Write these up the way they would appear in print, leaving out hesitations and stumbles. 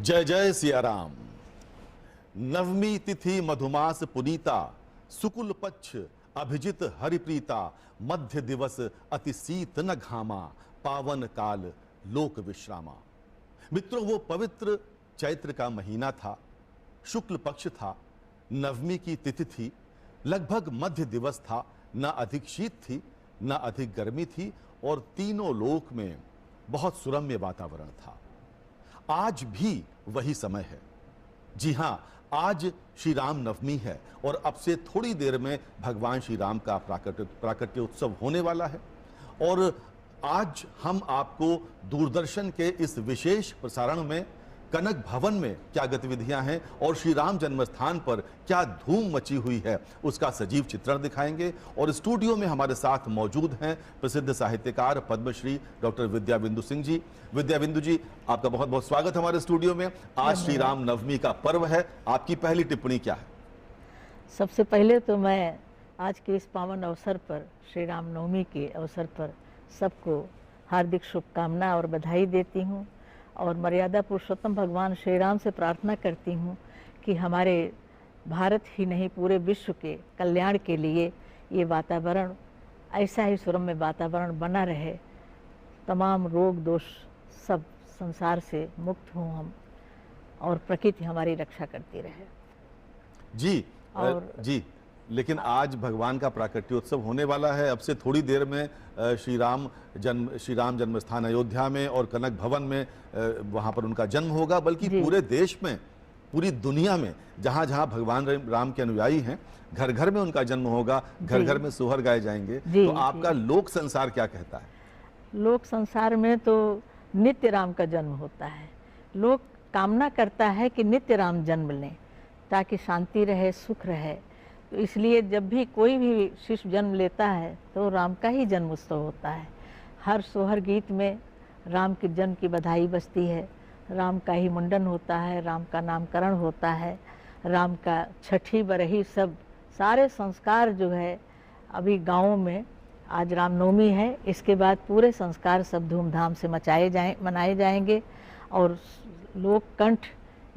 जय जय सिया राम। नवमी तिथि मधुमास पुनीता, सुकुल पक्ष अभिजित हरिप्रीता, मध्य दिवस अति शीत न घामा, पावन काल लोक विश्रामा। मित्रों, वो पवित्र चैत्र का महीना था, शुक्ल पक्ष था, नवमी की तिथि थी, लगभग मध्य दिवस था, न अधिक शीत थी न अधिक गर्मी थी और तीनों लोक में बहुत सुरम्य वातावरण था। आज भी वही समय है। जी हां, आज श्री राम नवमी है और अब से थोड़ी देर में भगवान श्री राम का प्राकट्य उत्सव होने वाला है। और आज हम आपको दूरदर्शन के इस विशेष प्रसारण में कनक भवन में क्या गतिविधियां हैं और श्री राम जन्मस्थान पर क्या धूम मची हुई है उसका सजीव चित्रण दिखाएंगे। और स्टूडियो में हमारे साथ मौजूद हैं प्रसिद्ध साहित्यकार पद्मश्री डॉक्टर विद्याबिंदु सिंह जी। विद्याबिंदु जी, आपका बहुत बहुत स्वागत हमारे स्टूडियो में। आज श्री राम नवमी का पर्व है, आपकी पहली टिप्पणी क्या है? सबसे पहले तो मैं आज के इस पावन अवसर पर, श्री राम नवमी के अवसर पर सबको हार्दिक शुभकामना और बधाई देती हूँ और मर्यादा पुरुषोत्तम भगवान श्री राम से प्रार्थना करती हूँ कि हमारे भारत ही नहीं पूरे विश्व के कल्याण के लिए ये वातावरण, ऐसा ही सुरम्य वातावरण बना रहे, तमाम रोग दोष सब संसार से मुक्त हों हम और प्रकृति हमारी रक्षा करती रहे। जी और जी, लेकिन आज भगवान का प्राकट्योत्सव होने वाला है। अब से थोड़ी देर में श्री राम जन्मस्थान अयोध्या में और कनक भवन में वहां पर उनका जन्म होगा। बल्कि पूरे देश में, पूरी दुनिया में जहां जहां भगवान राम के अनुयायी हैं, घर घर में उनका जन्म होगा, घर घर में सोहर गाए जाएंगे। तो आपका लोक संसार क्या कहता है? लोक संसार में तो नित्य राम का जन्म होता है। लोक कामना करता है कि नित्य राम जन्म लें ताकि शांति रहे, सुख रहे। तो इसलिए जब भी कोई भी शिशु जन्म लेता है तो राम का ही जन्म उत्सव होता है। हर सोहर गीत में राम के जन्म की बधाई बजती है, राम का ही मुंडन होता है, राम का नामकरण होता है, राम का छठी बरही सब सारे संस्कार जो है अभी गाँवों में, आज रामनवमी है, इसके बाद पूरे संस्कार सब धूमधाम से मनाए जाएंगे और लोक कंठ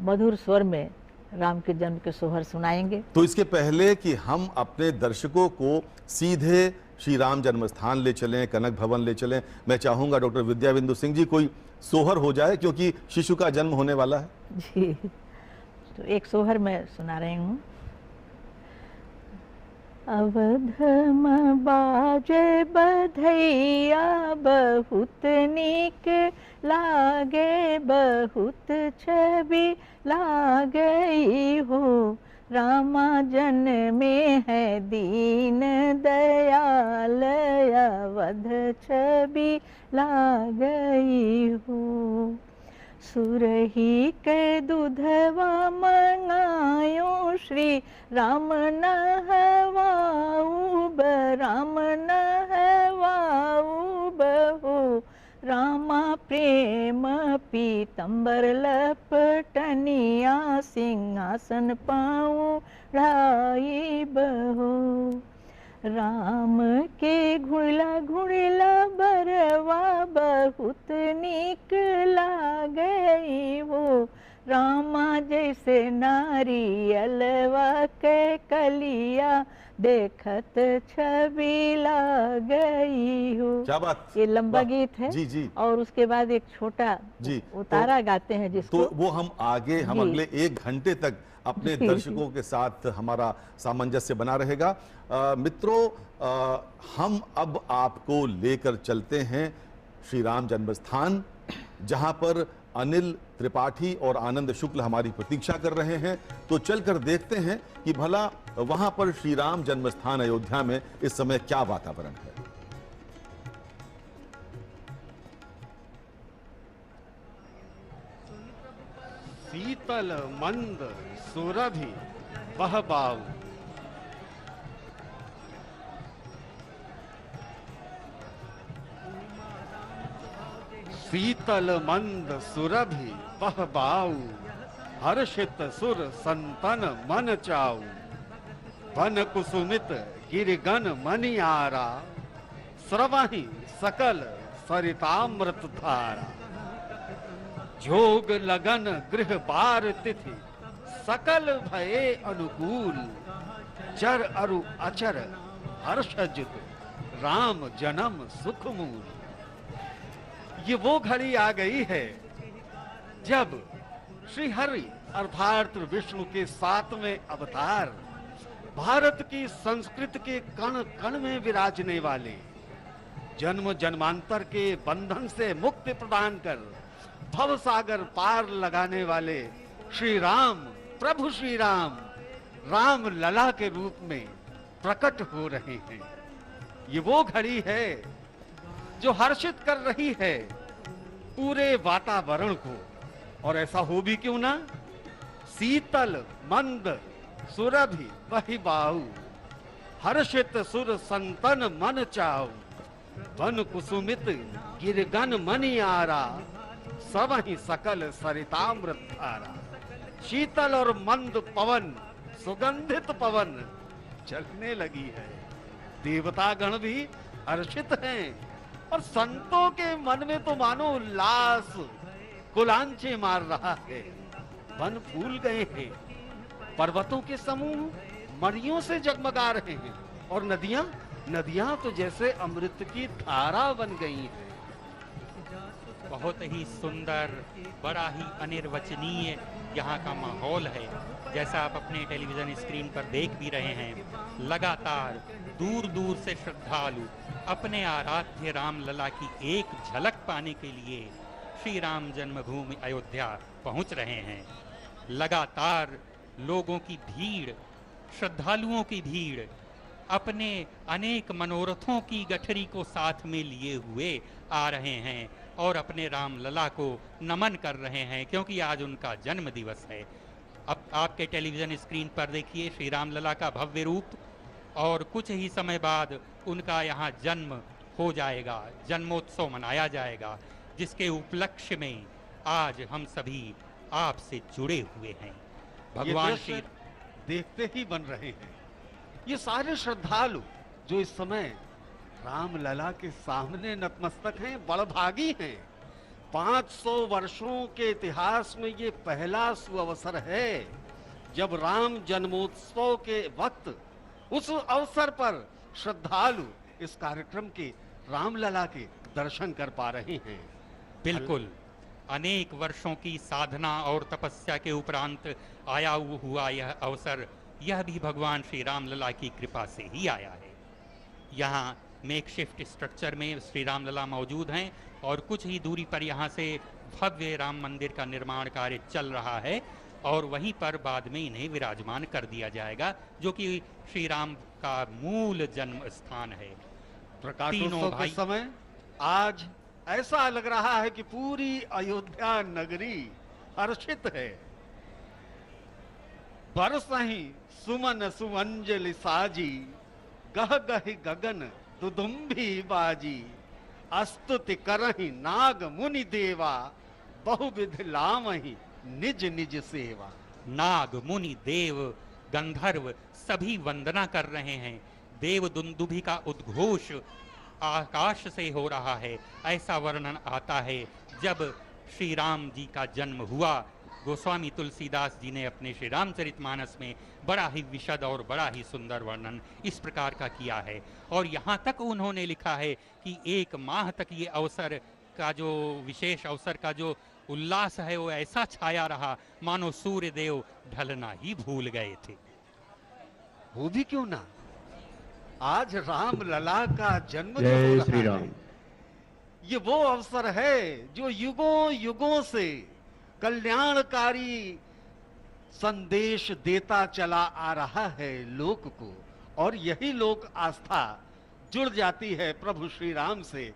मधुर स्वर में राम के जन्म के सोहर सुनाएंगे। तो इसके पहले कि हम अपने दर्शकों को सीधे श्री राम जन्मस्थान ले चलें, कनक भवन ले चलें, मैं चाहूंगा डॉक्टर विद्याबिंदु सिंह जी कोई सोहर हो जाए क्योंकि शिशु का जन्म होने वाला है। जी, तो एक सोहर मैं सुना रही हूँ। अवधम बाजे बधैया, बहुत नीक लागे, बहुत छवि लागई हो, रामा जन में है दीन दयाल, अवध छवि लागई हो। सुरही के दूधवा मंगायो, श्री राम नहवाऊ राम नहवाऊ बहू, रामा प्रेम पीतंबर लपटनिया, सिंहासन पाऊं ढाई बहू। राम के घुड़ला घुड़ला बरवा, बहुत नीक लागई वो, रामा जैसे नारियलवा के कलिया, देखत छवि लागई हो। क्या बात, ये लंबा गीत है। जी जी। और उसके बाद एक छोटा उतारा गाते हैं जिसको तो वो हम अगले 1 घंटे तक अपने दर्शकों के साथ हमारा सामंजस्य बना रहेगा। मित्रों, हम अब आपको लेकर चलते हैं श्री राम जन्मस्थान, जहां पर अनिल त्रिपाठी और आनंद शुक्ल हमारी प्रतीक्षा कर रहे हैं। तो चलकर देखते हैं कि भला वहां पर श्री राम जन्मस्थान अयोध्या में इस समय क्या वातावरण है। शीतल मंद सुरभि बहबाऊ, शीतल मंद सुरभि बहबाऊ, हर्षित सुर संतन मन चाऊ, वन कुसुमित गिरिगन मनियारा, स्रवहि सकल सरितामृत धारा। जोग लगन गृह बार तिथि सकल भये अनुकूल, चर अरु अचर हर्षजित राम जन्म सुख मूल। ये वो घड़ी आ गई है जब श्री हरि अर्थात विष्णु के 7वें अवतार भारत की संस्कृति के कण कण में विराजने वाले, जन्म जन्मांतर के बंधन से मुक्ति प्रदान कर भव सागर पार लगाने वाले श्री राम, प्रभु श्री राम, राम लला के रूप में प्रकट हो रहे हैं। ये वो घड़ी है जो हर्षित कर रही है पूरे वातावरण को। और ऐसा हो भी क्यों ना, शीतल मंद सुरभि वही बाऊ, हर्षित सुर संतन मन चाऊ, वन कुसुमित गिरगन मनि आरा, सब ही सकल सरितामृत धारा। शीतल और मंद पवन, सुगंधित पवन चलने लगी है। देवता गण भी हर्षित हैं और संतों के मन में तो मानो उल्लास कुलांचे मार रहा है। वन फूल गए हैं, पर्वतों के समूह मणियों से जगमगा रहे हैं और नदियां तो जैसे अमृत की धारा बन गई हैं। बहुत ही सुंदर, बड़ा ही अनिर्वचनीय यहाँ का माहौल है। जैसा आप अपने टेलीविजन स्क्रीन पर देख भी रहे हैं, लगातार दूर दूर से श्रद्धालु अपने आराध्य राम लला की एक झलक पाने के लिए श्री राम जन्मभूमि अयोध्या पहुंच रहे हैं। लगातार लोगों की भीड़, श्रद्धालुओं की भीड़ अपने अनेक मनोरथों की गठरी को साथ में लिए हुए आ रहे हैं और अपने राम लला को नमन कर रहे हैं, क्योंकि आज उनका जन्म दिवस है। अब आपके टेलीविजन स्क्रीन पर देखिए श्री राम लला का भव्य रूप, और कुछ ही समय बाद उनका यहाँ जन्म हो जाएगा, जन्मोत्सव मनाया जाएगा, जिसके उपलक्ष्य में आज हम सभी आपसे जुड़े हुए हैं। भगवान श्री देखते ही बन रहे हैं। ये सारे श्रद्धालु जो इस समय राम लला के सामने नतमस्तक हैं, बड़भागी हैं। 500 वर्षों के इतिहास में ये पहला सुअवसर है जब राम जन्मोत्सव के वक्त उस अवसर पर श्रद्धालु इस कार्यक्रम के राम लला के दर्शन कर पा रहे हैं। बिल्कुल, अनेक वर्षों की साधना और तपस्या के उपरांत आया हुआ यह अवसर, यह भी भगवान श्री राम लला की कृपा से ही आया है। यहाँ मेकशिफ्ट स्ट्रक्चर में श्री राम लला मौजूद हैं और कुछ ही दूरी पर यहाँ से भव्य राम मंदिर का निर्माण कार्य चल रहा है और वहीं पर बाद में इन्हें विराजमान कर दिया जाएगा, जो कि श्री राम का मूल जन्म स्थान है। प्रकाशोत्सव के समय आज ऐसा लग रहा है कि पूरी अयोध्या नगरी हर्षित है। बरसहि सुमन सुमंजलि साजी, गह गहि गगन दुदुम्भी बाजी, अस्तुति करहि नाग मुनि देवा, बहुविध लामहि निज निज सेवा। नाग मुनि देव गंधर्व सभी वंदना कर रहे हैं। देव दुंदुभि का उद्घोष आकाश से हो रहा है। ऐसा वर्णन आता है जब श्री राम जी का जन्म हुआ। गोस्वामी तुलसीदास जी ने अपने श्री रामचरितमानस में बड़ा ही विशद और बड़ा ही सुंदर वर्णन इस प्रकार का किया है। और यहाँ तक उन्होंने लिखा है कि 1 माह तक ये अवसर का जो विशेष अवसर का जो उल्लास है वो ऐसा छाया रहा मानो सूर्य देव ढलना ही भूल गए थे। वो भी क्यों ना, आज राम लला का जन्म जय श्री राम। ये वो अवसर है जो युगों युगों से कल्याणकारी संदेश देता चला आ रहा है लोक को, और यही लोक आस्था जुड़ जाती है प्रभु श्री राम से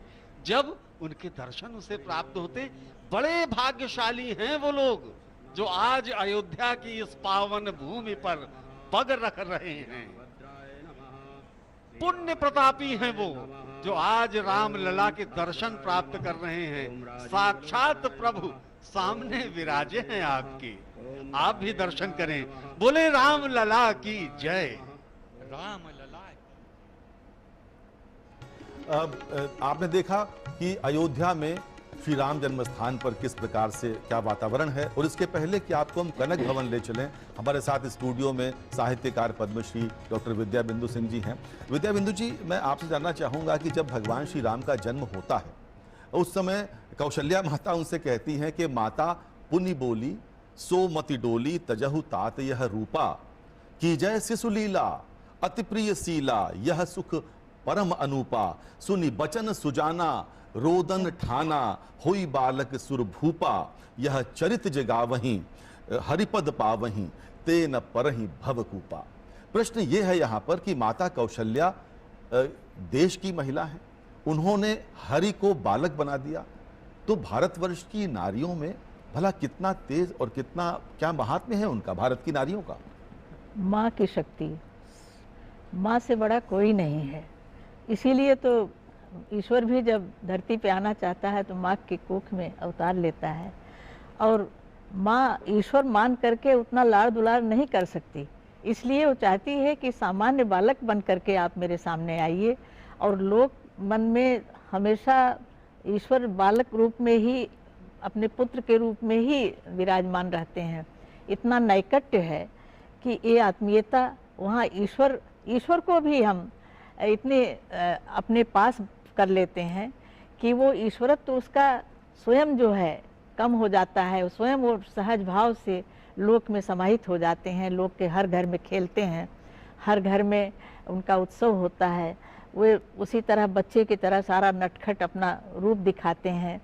जब उनके दर्शन उसे प्राप्त होते। बड़े भाग्यशाली हैं वो लोग जो आज अयोध्या की इस पावन भूमि पर पग रख रहे हैं। पुण्य प्रतापी हैं वो जो आज राम लला के दर्शन प्राप्त कर रहे हैं। साक्षात प्रभु सामने विराजे हैं आपके, आप भी दर्शन करें। बोले राम लला की जय। राम लला। अब आपने देखा कि अयोध्या में श्री राम जन्म स्थान पर किस प्रकार से क्या वातावरण है। और इसके पहले कि आपको हम कनक भवन ले चलें, हमारे साथ स्टूडियो में साहित्यकार पद्मश्री डॉक्टर विद्या बिंदु सिंह जी हैं। विद्या बिंदु जी, मैं आपसे जानना चाहूँगा कि जब भगवान श्री राम का जन्म होता है उस समय कौशल्या माता उनसे कहती हैं कि माता पुनि बोली सो मति डोली तजहु तात यह रूपा की जय शिशु लीला अति प्रिय सीला यह सुख परम अनूपा सुनि बचन सुजाना रोदन ठाना होई बालक सुर भूपा यह चरित जगावहीं हरिपद पावहीं ते न परहि भवकूपा। प्रश्न ये है यहाँ पर कि माता कौशल्या देश की महिला है, उन्होंने हरि को बालक बना दिया, तो भारतवर्ष की नारियों में भला कितना तेज और कितना क्या महात्म्य है उनका, भारत की नारियों का। माँ की शक्ति, माँ से बड़ा कोई नहीं है। इसीलिए तो ईश्वर भी जब धरती पे आना चाहता है तो माँ के कोख में अवतार लेता है। और माँ ईश्वर मान करके उतना लाड़ दुलार नहीं कर सकती, इसलिए वो चाहती है कि सामान्य बालक बन करके आप मेरे सामने आइए। और लोग मन में हमेशा ईश्वर बालक रूप में ही, अपने पुत्र के रूप में ही विराजमान रहते हैं। इतना नैकट्य है कि ये आत्मीयता वहाँ ईश्वर को भी हम इतने अपने पास कर लेते हैं कि वो ईश्वरत्व तो उसका स्वयं जो है कम हो जाता है, स्वयं वो सहज भाव से लोक में समाहित हो जाते हैं। लोग के हर घर में खेलते हैं, हर घर में उनका उत्सव होता है। वे उसी तरह बच्चे की तरह सारा नटखट अपना रूप दिखाते हैं,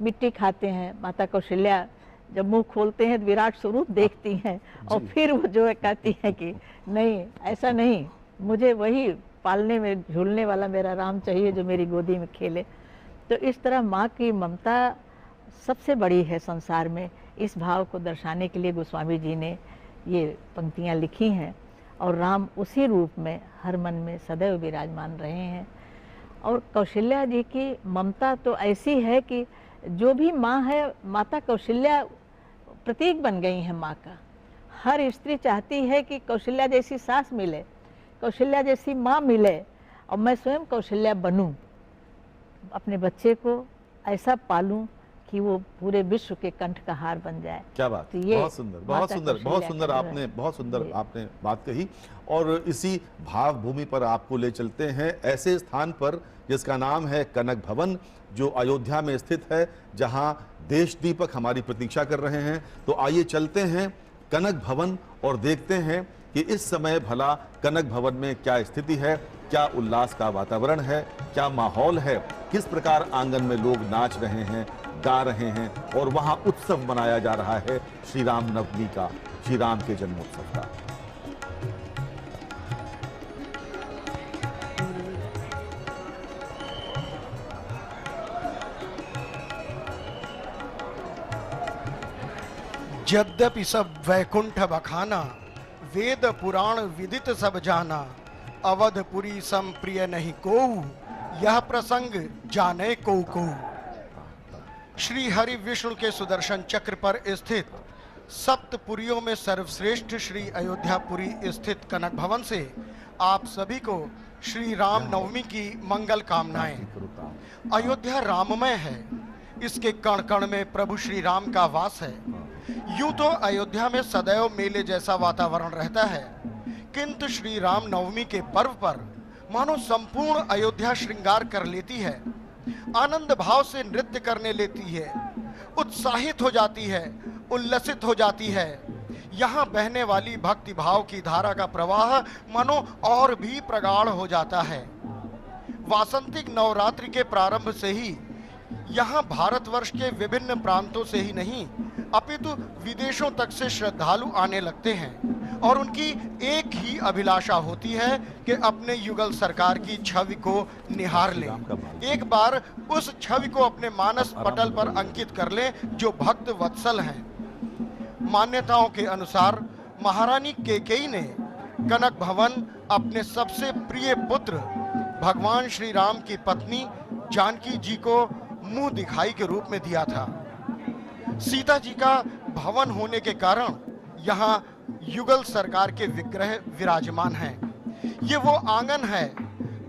मिट्टी खाते हैं। माता कौशल्या जब मुंह खोलते हैं तो विराट स्वरूप देखती हैं और फिर वो जो है कहती हैं कि नहीं, ऐसा नहीं, मुझे वही पालने में झूलने वाला मेरा राम चाहिए जो मेरी गोदी में खेले। तो इस तरह माँ की ममता सबसे बड़ी है संसार में। इस भाव को दर्शाने के लिए गोस्वामी जी ने ये पंक्तियाँ लिखी हैं और राम उसी रूप में हर मन में सदैव विराजमान रहे हैं। और कौशल्या जी की ममता तो ऐसी है कि जो भी माँ है, माता कौशल्या प्रतीक बन गई है माँ का। हर स्त्री चाहती है कि कौशल्या जैसी सास मिले, कौशल्या जैसी माँ मिले और मैं स्वयं कौशल्या बनूं, अपने बच्चे को ऐसा पालूं कि वो पूरे विश्व के कंठ का हार बन जाए। क्या बात, तो ये बहुत सुंदर, बहुत सुंदर, बहुत सुंदर आपने, बहुत सुंदर आपने बात कही। और इसी भाव भूमि पर आपको ले चलते हैं ऐसे स्थान पर जिसका नाम है कनक भवन, जो अयोध्या में स्थित है, जहां देश दीपक हमारी प्रतीक्षा कर रहे हैं। तो आइए चलते हैं कनक भवन और देखते हैं कि इस समय भला कनक भवन में क्या स्थिति है, क्या उल्लास का वातावरण है, क्या माहौल है, किस प्रकार आंगन में लोग नाच रहे हैं, गा रहे हैं और वहां उत्सव मनाया जा रहा है श्री राम नवमी का, श्री राम के जन्मोत्सव का। यद्यपि सब वैकुंठ बखाना वेद पुराण विदित सब जाना अवधपुरी सम प्रिय नहीं कोऊ यह प्रसंग जाने को। श्री हरि विष्णु के सुदर्शन चक्र पर स्थित सप्तपुरियों में सर्वश्रेष्ठ श्री अयोध्यापुरी स्थित कनक भवन से आप सभी को श्री राम नवमी की मंगल कामनाएं। अयोध्या राममय है, इसके कण कण में प्रभु श्री राम का वास है। यूं तो अयोध्या में सदैव मेले जैसा वातावरण रहता है, किंतु श्री राम नवमी के पर्व पर मानो संपूर्ण अयोध्या श्रृंगार कर लेती है, आनंद भाव से नृत्य करने लेती है, उत्साहित हो जाती है, उल्लसित हो जाती है। यहाँ बहने वाली भक्ति भाव की धारा का प्रवाह मानो और भी प्रगाढ़ हो जाता है। वासंतिक नवरात्रि के प्रारंभ से ही यहाँ भारतवर्ष के विभिन्न प्रांतों से ही नहीं अपितु विदेशों तक से श्रद्धालु आने लगते हैं और उनकी एक ही अभिलाषा होती है कि अपने युगल सरकार की छवि को निहार लें, एक बार उस छवि को अपने मानस पटल पर अंकित कर लें जो भक्त वत्सल हैं। मान्यताओं के अनुसार महारानी केकेई ने कनक भवन अपने सबसे प्रिय पुत्र भगवान श्री राम की पत्नी जानकी जी को मुंह दिखाई के रूप में दिया था। सीता जी का भवन होने के कारण यहाँ युगल सरकार के विग्रह विराजमान हैं। ये वो आंगन है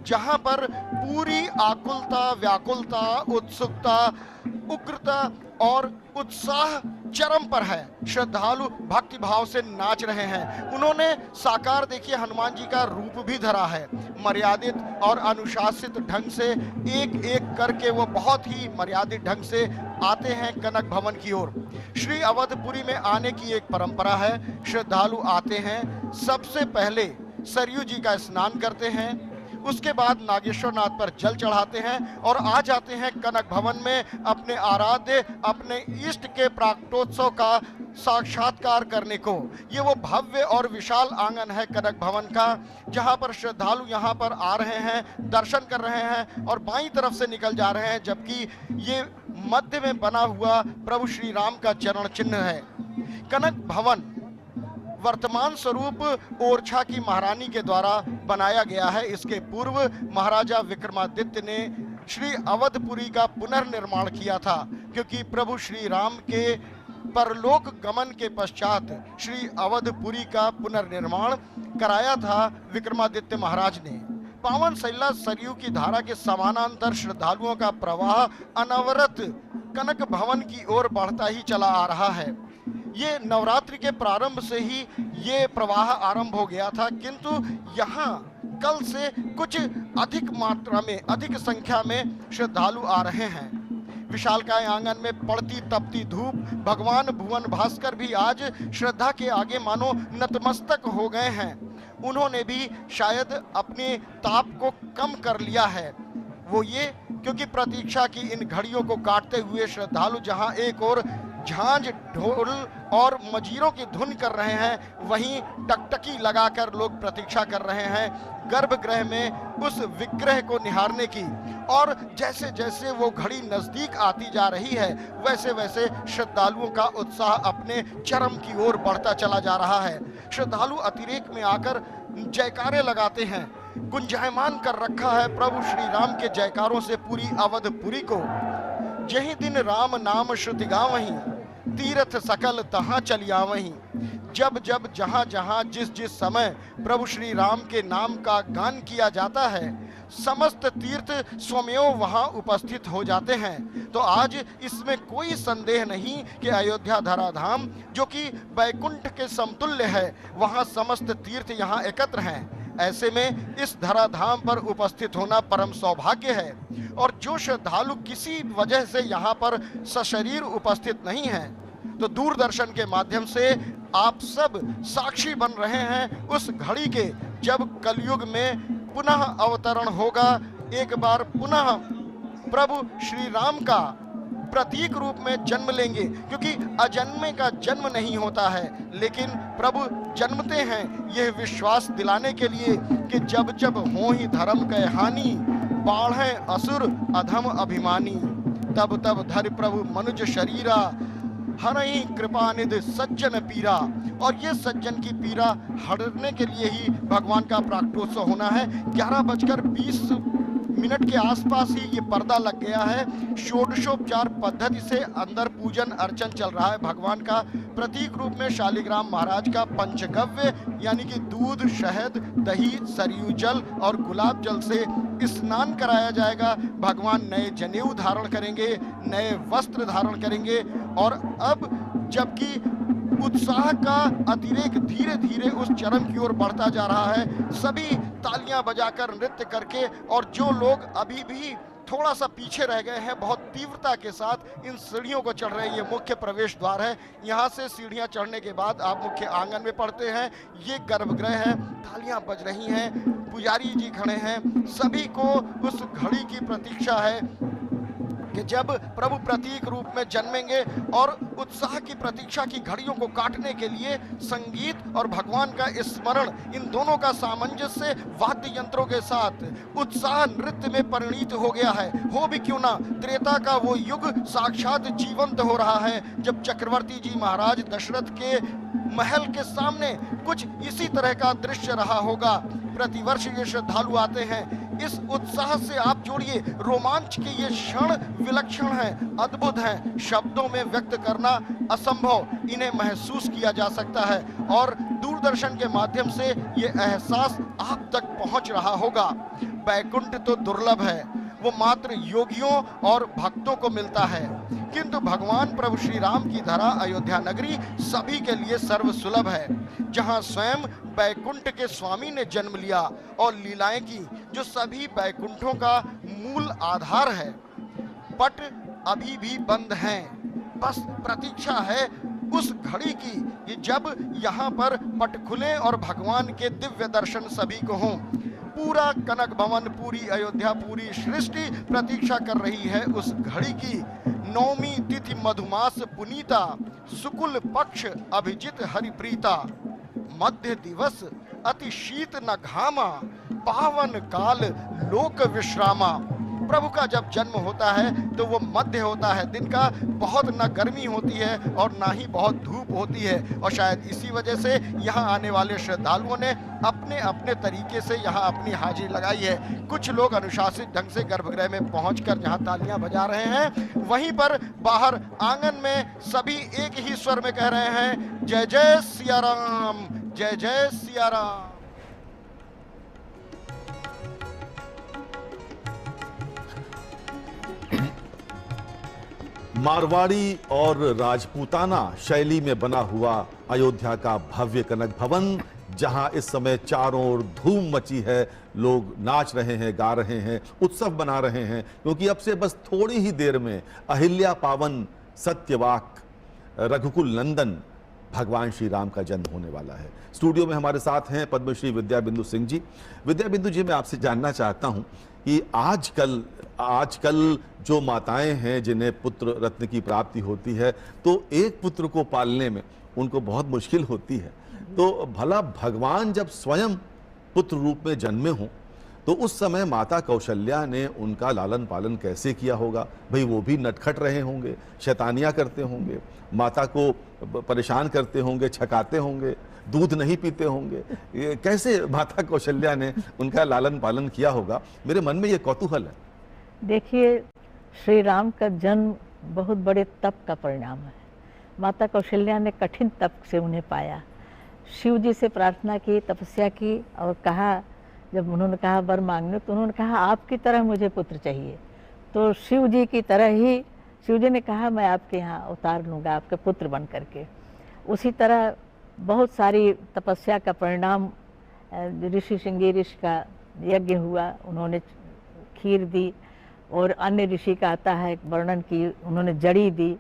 जहाँ पर पूरी आकुलता, व्याकुलता, उत्सुकता उग्रता और उत्साह चरम पर है। श्रद्धालु भक्ति भाव से नाच रहे हैं। उन्होंने साकार देखिए हनुमान जी का रूप भी धरा है। मर्यादित और अनुशासित ढंग से एक एक करके वो बहुत ही मर्यादित ढंग से आते हैं कनक भवन की ओर। श्री अवधपुरी में आने की एक परंपरा है। श्रद्धालु आते हैं, सबसे पहले सरयू जी का स्नान करते हैं, उसके बाद नागेश्वर नाथ पर जल चढ़ाते हैं और आ जाते हैं कनक भवन में अपने आराध्य, अपने इष्ट के प्राकटोत्सव का साक्षात्कार करने को। ये वो भव्य और विशाल आंगन है कनक भवन का, जहां पर श्रद्धालु यहां पर आ रहे हैं, दर्शन कर रहे हैं और बाईं तरफ से निकल जा रहे हैं, जबकि ये मध्य में बना हुआ प्रभु श्री राम का चरण चिन्ह है। कनक भवन वर्तमान स्वरूप ओरछा की महारानी के द्वारा बनाया गया है। इसके पूर्व महाराजा विक्रमादित्य ने श्री अवधपुरी का पुनर्निर्माण किया था, क्योंकि प्रभु श्री राम के परलोक गमन के पश्चात श्री अवधपुरी का पुनर्निर्माण कराया था विक्रमादित्य महाराज ने। पावन सैला सरयू की धारा के समानांतर श्रद्धालुओं का प्रवाह अनवरत कनक भवन की ओर बढ़ता ही चला आ रहा है। ये नवरात्रि के प्रारंभ से ही ये प्रवाह आरंभ हो गया था, किंतु यहाँ कल से कुछ अधिक मात्रा में, अधिक संख्या में श्रद्धालु आ रहे हैं। विशालकाय आंगन में पड़ती तपती धूप, भगवान भुवन भास्कर भी आज श्रद्धा के आगे मानो नतमस्तक हो गए हैं। उन्होंने भी शायद अपने ताप को कम कर लिया है। वो ये क्योंकि प्रतीक्षा की इन घड़ियों को काटते हुए श्रद्धालु जहां एक और झांझ, ढोल और मजीरों की धुन कर रहे हैं, वहीं टकटकी लगाकर लोग प्रतीक्षा कर रहे हैं गर्भगृह में उस विग्रह को निहारने की। और जैसे जैसे वो घड़ी नजदीक आती जा रही है, वैसे वैसे श्रद्धालुओं का उत्साह अपने चरम की ओर बढ़ता चला जा रहा है। श्रद्धालु अतिरेक में आकर जयकारे लगाते हैं। गुंजायमान कर रखा है प्रभु श्री राम के जयकारों से पूरी अवधपुरी को। यही दिन राम नाम श्रुति गावहीं, तीर्थ सकल तहां चली आवहीं। जब जब जहां जहां जिस जिस समय प्रभु श्री राम के नाम का गान किया जाता है, समस्त तीर्थ स्वमेव वहां उपस्थित हो जाते हैं। तो आज इसमें कोई संदेह नहीं कि अयोध्या धराधाम, जो कि वैकुंठ के समतुल्य है, वहां समस्त तीर्थ यहाँ एकत्र हैं। ऐसे में इस धराधाम पर उपस्थित होना परम सौभाग्य है। और जो श्रद्धालु किसी वजह से यहाँ पर सशरीर उपस्थित नहीं हैं, तो दूरदर्शन के माध्यम से आप सब साक्षी बन रहे हैं उस घड़ी के, जब कलयुग में पुनः अवतरण होगा। एक बार पुनः प्रभु श्री राम का प्रतीक रूप में जन्म लेंगे, क्योंकि अजन्मे का जन्म नहीं होता है, लेकिन प्रभु जन्मते हैं यह विश्वास दिलाने के लिए कि जब जब हो ही धर्म के हानि, बाढ़े असुर अधम अभिमानी, तब तब धर प्रभु मनुज शरीरा, हरई कृपा निधि सज्जन पीरा। और ये सज्जन की पीरा हरने के लिए ही भगवान का प्राकटोत्सव होना है। 11:20 के आसपास ही ये पर्दा लग गया है। षोडशोपचार पद्धति से अंदर पूजन अर्चन चल रहा है। भगवान का प्रतीक रूप में शालिग्राम महाराज का पंचगव्य यानी कि दूध, शहद, दही, सरयू जल और गुलाब जल से स्नान कराया जाएगा। भगवान नए जनेऊ धारण करेंगे, नए वस्त्र धारण करेंगे। और अब जबकि उत्साह का अतिरेक धीरे धीरे उस चरम की ओर बढ़ता जा रहा है, सभी तालियां बजाकर नृत्य करके, और जो लोग अभी भी थोड़ा सा पीछे रह गए हैं, बहुत तीव्रता के साथ इन सीढ़ियों को चढ़ रहे हैं। ये मुख्य प्रवेश द्वार है। यहाँ से सीढ़ियाँ चढ़ने के बाद आप मुख्य आंगन में पड़ते हैं। ये गर्भगृह है। तालियां बज रही हैं, पुजारी जी खड़े हैं। सभी को उस घड़ी की प्रतीक्षा है कि जब प्रभु प्रतीक रूप में जन्मेंगे, और उत्साह की प्रतीक्षा की घड़ियों को काटने के लिए संगीत और भगवान का स्मरण, इन दोनों का सामंजस्य वाद्य यंत्रों के साथ उत्साह नृत्य में परिणित हो गया है। हो भी क्यों ना, त्रेता का वो युग साक्षात जीवंत हो रहा है, जब चक्रवर्ती जी महाराज दशरथ के महल के सामने कुछ इसी तरह का दृश्य रहा होगा। प्रतिवर्ष ये श्रद्धालु आते हैं। इस उत्साह से आप जोड़िए, रोमांच के ये क्षण विलक्षण हैं, अद्भुत हैं, शब्दों में व्यक्त करना असंभव। इन्हें महसूस किया जा सकता है और दूरदर्शन के माध्यम से ये एहसास आप तक पहुंच रहा होगा। बैकुंठ तो दुर्लभ है, वो मात्र योगियों और भक्तों को मिलता है, किंतु भगवान प्रभु श्री राम की धरा अयोध्या नगरी सभी के लिए सर्व सुलभ है, जहां स्वयं बैकुंठ के स्वामी ने जन्म लिया और लीलाएं की, जो सभी बैकुंठों का मूल आधार है। पट अभी भी बंद हैं, बस प्रतीक्षा है उस घड़ी की कि जब यहाँ पर पट खुले और भगवान के दिव्य दर्शन सभी को हों। पूरा कनक भवन, पूरी अयोध्या, पूरी सृष्टि प्रतीक्षा कर रही है उस घड़ी की। नौमी तिथि मधुमास पुनीता, शुक्ल पक्ष अभिजित हरिप्रीता, मध्य दिवस अति शीत न घामा, पावन काल लोक विश्रामा। प्रभु का जब जन्म होता है तो वो मध्य होता है दिन का, बहुत न गर्मी होती है और ना ही बहुत धूप होती है, और शायद इसी वजह से यहाँ आने वाले श्रद्धालुओं ने अपने अपने तरीके से यहाँ अपनी हाजिरी लगाई है। कुछ लोग अनुशासित ढंग से गर्भगृह में पहुंचकर जहाँ तालियां बजा रहे हैं, वहीं पर बाहर आंगन में सभी एक ही स्वर में कह रहे हैं, जय जय सिया राम, जय जय सिया राम। मारवाड़ी और राजपूताना शैली में बना हुआ अयोध्या का भव्य कनक भवन, जहां इस समय चारों ओर धूम मची है, लोग नाच रहे हैं, गा रहे हैं, उत्सव बना रहे हैं, क्योंकि अब से बस थोड़ी ही देर में अहिल्या पावन सत्यवाक रघुकुल नंदन भगवान श्री राम का जन्म होने वाला है। स्टूडियो में हमारे साथ हैं पद्मश्री विद्या बिंदु सिंह जी। विद्या बिंदु जी, मैं आपसे जानना चाहता हूं कि आजकल जो माताएं हैं जिन्हें पुत्र रत्न की प्राप्ति होती है, तो एक पुत्र को पालने में उनको बहुत मुश्किल होती है, तो भला भगवान जब स्वयं पुत्र रूप में जन्मे हों तो उस समय माता कौशल्या ने उनका लालन पालन कैसे किया होगा? भाई वो भी नटखट रहे होंगे, शैतानियां करते होंगे, माता को परेशान करते होंगे, छकाते होंगे, दूध नहीं पीते होंगे, ये कैसे माता कौशल्या ने उनका लालन पालन किया होगा? मेरे मन में ये कौतूहल है। देखिए, श्री राम का जन्म बहुत बड़े तप का परिणाम है। माता कौशल्या ने कठिन तप से उन्हें पाया, शिव जी से प्रार्थना की, तपस्या की, और कहा, जब उन्होंने कहा वर मांगने, तो उन्होंने कहा आपकी तरह मुझे पुत्र चाहिए। तो शिव जी की तरह ही शिव जी ने कहा मैं आपके यहाँ अवतार लूँगा, आपके पुत्र बन करके। उसी तरह बहुत सारी तपस्या का परिणाम ऋषि श्रृंगी ऋषि का यज्ञ हुआ, उन्होंने खीर दी, और अन्य ऋषि का आता है वर्णन की, उन्होंने जड़ी दी।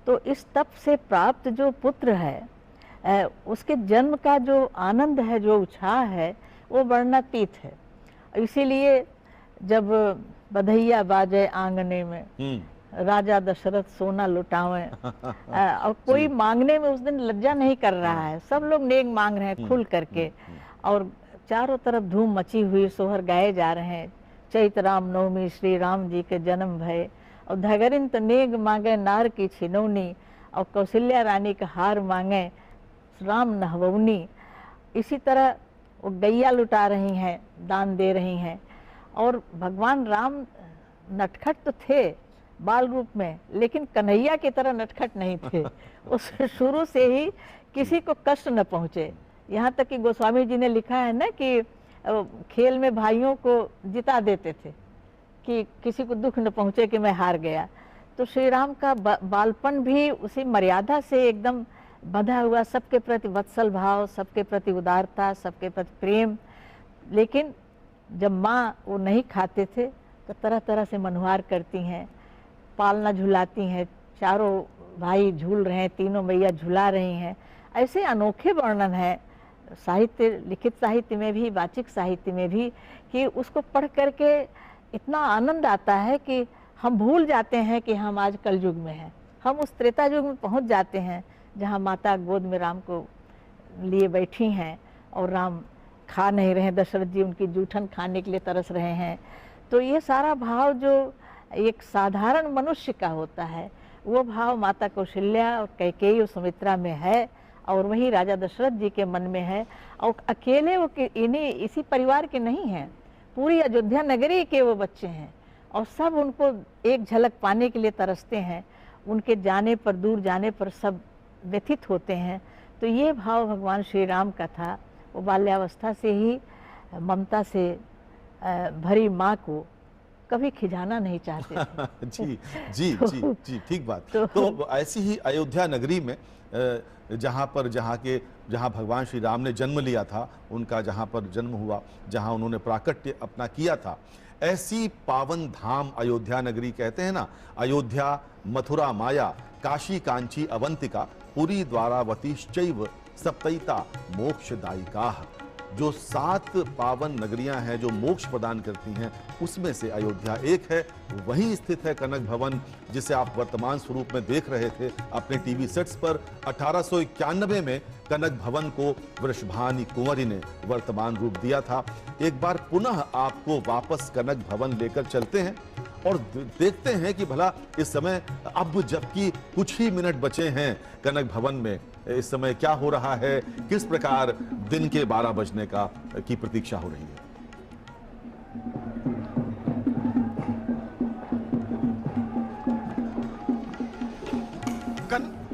तो इस तप से प्राप्त जो पुत्र है, उसके जन्म का जो आनंद है, जो उत्साह है, वो वर्णनातीत है। इसीलिए जब बधैया बाजे आंगने में, राजा दशरथ सोना लुटावें, और कोई मांगने में उस दिन लज्जा नहीं कर रहा है, सब लोग नेक मांग रहे हैं खुल करके, और चारों तरफ धूम मची हुई, सोहर गाए जा रहे हैं, चैत राम नवमी श्री राम जी के जन्म भय, और धगरिन तो नेग मांगे नार की छिनौनी, और कौशल्या रानी का हार मांगे राम नहवनी। इसी तरह वो गैया लुटा रही हैं, दान दे रही हैं। और भगवान राम नटखट तो थे बाल रूप में, लेकिन कन्हैया की तरह नटखट नहीं थे। उस शुरू से ही किसी को कष्ट न पहुँचे। यहाँ तक कि गोस्वामी जी ने लिखा है ना कि खेल में भाइयों को जिता देते थे कि किसी को दुख न पहुँचे कि मैं हार गया। तो श्री राम का बालपन भी उसी मर्यादा से एकदम बंधा हुआ, सबके प्रति वत्सल भाव, सबके प्रति उदारता, सबके प्रति प्रेम। लेकिन जब माँ वो नहीं खाते थे तो तरह तरह से मनुहार करती हैं, पालना झुलाती हैं, चारों भाई झूल रहे हैं, तीनों मैया झुला रही हैं। ऐसे अनोखे वर्णन है साहित्य, लिखित साहित्य में भी, वाचिक साहित्य में भी, कि उसको पढ़ करके इतना आनंद आता है कि हम भूल जाते हैं कि हम आज कलयुग में हैं। हम उस त्रेता युग में पहुंच जाते हैं जहां माता गोद में राम को लिए बैठी हैं और राम खा नहीं रहे, दशरथ जी उनकी जूठन खाने के लिए तरस रहे हैं। तो ये सारा भाव जो एक साधारण मनुष्य का होता है, वो भाव माता कौशल्या और कैकेयी और सुमित्रा में है, और वही राजा दशरथ जी के मन में है। और अकेले वो इन्हीं इसी परिवार के नहीं हैं, पूरी अयोध्या नगरी के वो बच्चे हैं, और सब उनको एक झलक पाने के लिए तरसते हैं। उनके जाने पर, दूर जाने पर सब व्यथित होते हैं। तो ये भाव भगवान श्री राम का था। वो बाल्यावस्था से ही ममता से भरी माँ को कभी खिजाना नहीं चाहते थे। जी जी जी जी, ठीक बात। तो ऐसी ही अयोध्या नगरी में जहाँ भगवान श्री राम ने जन्म लिया था, उनका जहाँ पर जन्म हुआ, जहाँ उन्होंने प्राकट्य अपना किया था, ऐसी पावन धाम अयोध्या नगरी कहते हैं ना। अयोध्या, मथुरा माया, काशी कांची अवंतिका, पुरी द्वारावतीश्चैव सप्तैता मोक्षदायिका। जो 7 पावन नगरियां हैं जो मोक्ष प्रदान करती हैं, उसमें से अयोध्या एक है। वहीं स्थित है कनक भवन, जिसे आप वर्तमान स्वरूप में देख रहे थे अपने टीवी सेट्स पर। 1891 में कनक भवन को वृषभानी कुंवरी ने वर्तमान रूप दिया था। एक बार पुनः आपको वापस कनक भवन लेकर चलते हैं और देखते हैं कि भला इस समय, अब जबकि कुछ ही मिनट बचे हैं कनक भवन में, इस समय क्या हो रहा है, किस प्रकार दिन के 12 बजने की प्रतीक्षा हो रही है।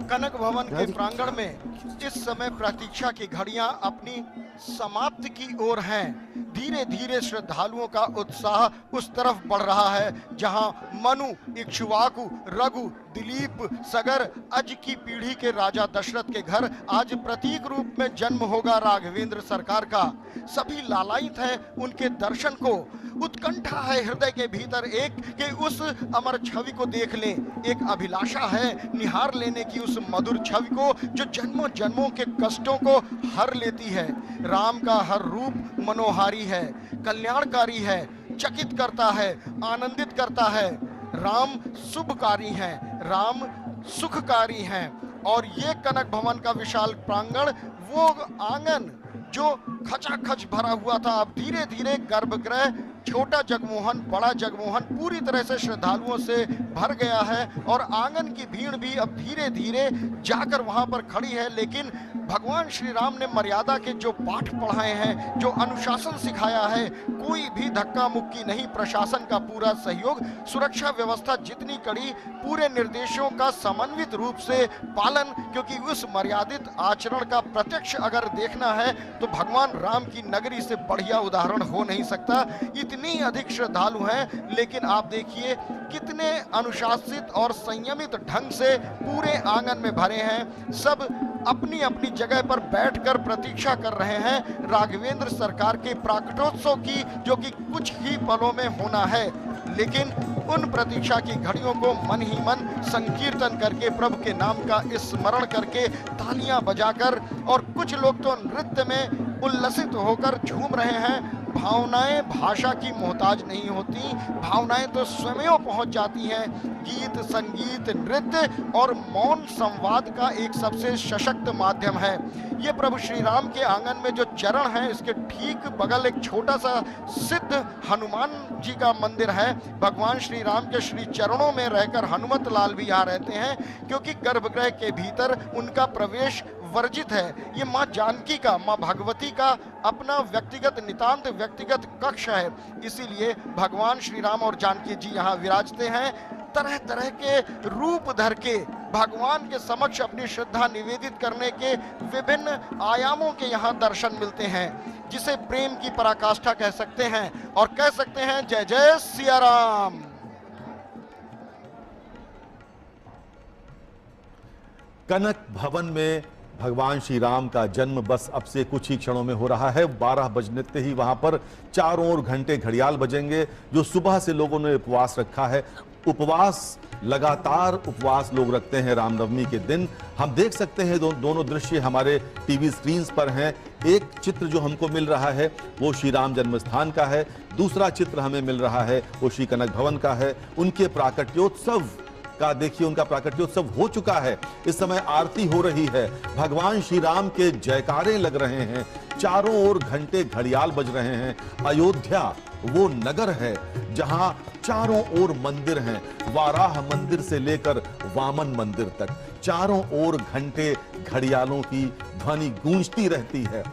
कनक भवन के प्रांगण में इस समय प्रतीक्षा की घड़ियां अपनी समाप्ति की ओर हैं। धीरे धीरे श्रद्धालुओं का उत्साह उस तरफ बढ़ रहा है जहां मनु, इक्ष्वाकु, रघु, दिलीप, सगर, अज की पीढ़ी के राजा दशरथ के घर आज प्रतीक रूप में जन्म होगा राघवेंद्र सरकार का। सभी लालायित हैं उनके दर्शन को। उत्कंठा है हृदय के भीतर एक कि उस अमर छवि को देख लें। एक अभिलाषा है निहार लेने की उस मधुर छवि को जो जन्मों जन्मों के कष्टों को हर लेती है। राम का हर रूप मनोहारी है, कल्याणकारी है, चकित करता है, आनंदित करता है। राम शुभकारी हैं, राम सुखकारी हैं। और ये कनक भवन का विशाल प्रांगण, वो आंगन जो खचाखच भरा हुआ था, अब धीरे धीरे गर्भगृह, छोटा जगमोहन, बड़ा जगमोहन पूरी तरह से श्रद्धालुओं से भर गया है। और आंगन की भीड़ भी अब धीरे धीरे जाकर वहां पर खड़ी है। लेकिन भगवान श्री राम ने मर्यादा के जो पाठ पढ़ाए हैं, जो अनुशासन सिखाया है, कोई भी धक्का मुक्की नहीं, प्रशासन का पूरा सहयोग, सुरक्षा व्यवस्था जितनी कड़ी, पूरे निर्देशों का समन्वित रूप से पालन। क्योंकि उस मर्यादित आचरण का प्रत्यक्ष अगर देखना है तो भगवान राम की नगरी से बढ़िया उदाहरण हो नहीं सकता। इतनी अधिक श्रद्धालु हैं, लेकिन आप देखिए कितने अनुशासित और संयमित ढंग से पूरे आंगन में भरे हैं। सब अपनी अपनी जगह पर बैठकर प्रतीक्षा कर रहे हैं राघवेंद्र सरकार के प्राकटोत्सव की, जो कि कुछ ही पलों में होना है। लेकिन उन प्रतीक्षा की घड़ियों को मन ही मन संकीर्तन करके, प्रभु के नाम का स्मरण करके, तालियां बजाकर, और कुछ लोग तो नृत्य में उल्लसित होकर झूम रहे हैं। भावनाएं भाषा की मोहताज नहीं होती, भावनाएं तो स्वयं पहुंच जाती हैं। गीत, संगीत, नृत्य और मौन संवाद का एक सबसे सशक्त माध्यम है। ये प्रभु श्री राम के आंगन में जो चरण है, इसके ठीक बगल एक छोटा सा सिद्ध हनुमान जी का मंदिर है। भगवान श्री राम के श्री चरणों में रहकर हनुमत लाल भी यहाँ रहते हैं, क्योंकि गर्भगृह के भीतर उनका प्रवेश वर्जित है। ये माँ जानकी का, माँ भगवती का अपना व्यक्तिगत, नितांत व्यक्तिगत कक्ष है। इसीलिए भगवान श्री राम और जानकी जी यहाँ विराजते हैं। तरह तरह के रूप धर के भगवान के समक्ष अपनी श्रद्धा निवेदित करने के विभिन्न आयामों के यहाँ दर्शन मिलते हैं, जिसे प्रेम की पराकाष्ठा कह सकते हैं। और कह सकते हैं जय जय सिया राम। कनक भवन में भगवान श्री राम का जन्म बस अब से कुछ ही क्षणों में हो रहा है। 12 बजने ही वहां पर चारों ओर घंटे घड़ियाल बजेंगे। जो सुबह से लोगों ने उपवास रखा है, उपवास, लगातार उपवास लोग रखते हैं रामनवमी के दिन। हम देख सकते हैं दोनों दृश्य हमारे टीवी स्क्रीन्स पर हैं। एक चित्र जो हमको मिल रहा है वो श्री राम जन्म स्थान का है, दूसरा चित्र हमें मिल रहा है वो श्री कनक भवन का है। उनके प्राकट्योत्सव का देखिए, उनका प्राकट्योत्सव हो चुका है। इस समय आरती हो रही है, भगवान श्री राम के जयकारे लग रहे हैं, चारों ओर घंटे घड़ियाल बज रहे हैं। अयोध्या वो नगर है जहां चारों ओर मंदिर हैं, वाराह मंदिर से लेकर वामन मंदिर तक, चारों ओर घंटे घड़ियालों की ध्वनि गूंजती रहती है।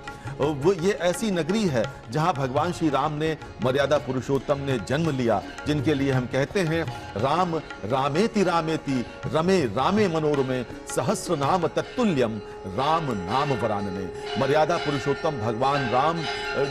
वो ये ऐसी नगरी है जहां भगवान श्री राम ने, मर्यादा पुरुषोत्तम ने जन्म लिया, जिनके लिए हम कहते हैं राम रामेति रामेति रमे रामे मनोरमे सहस्र नाम तत्तुल्यम राम नाम वरानने। मर्यादा पुरुषोत्तम भगवान राम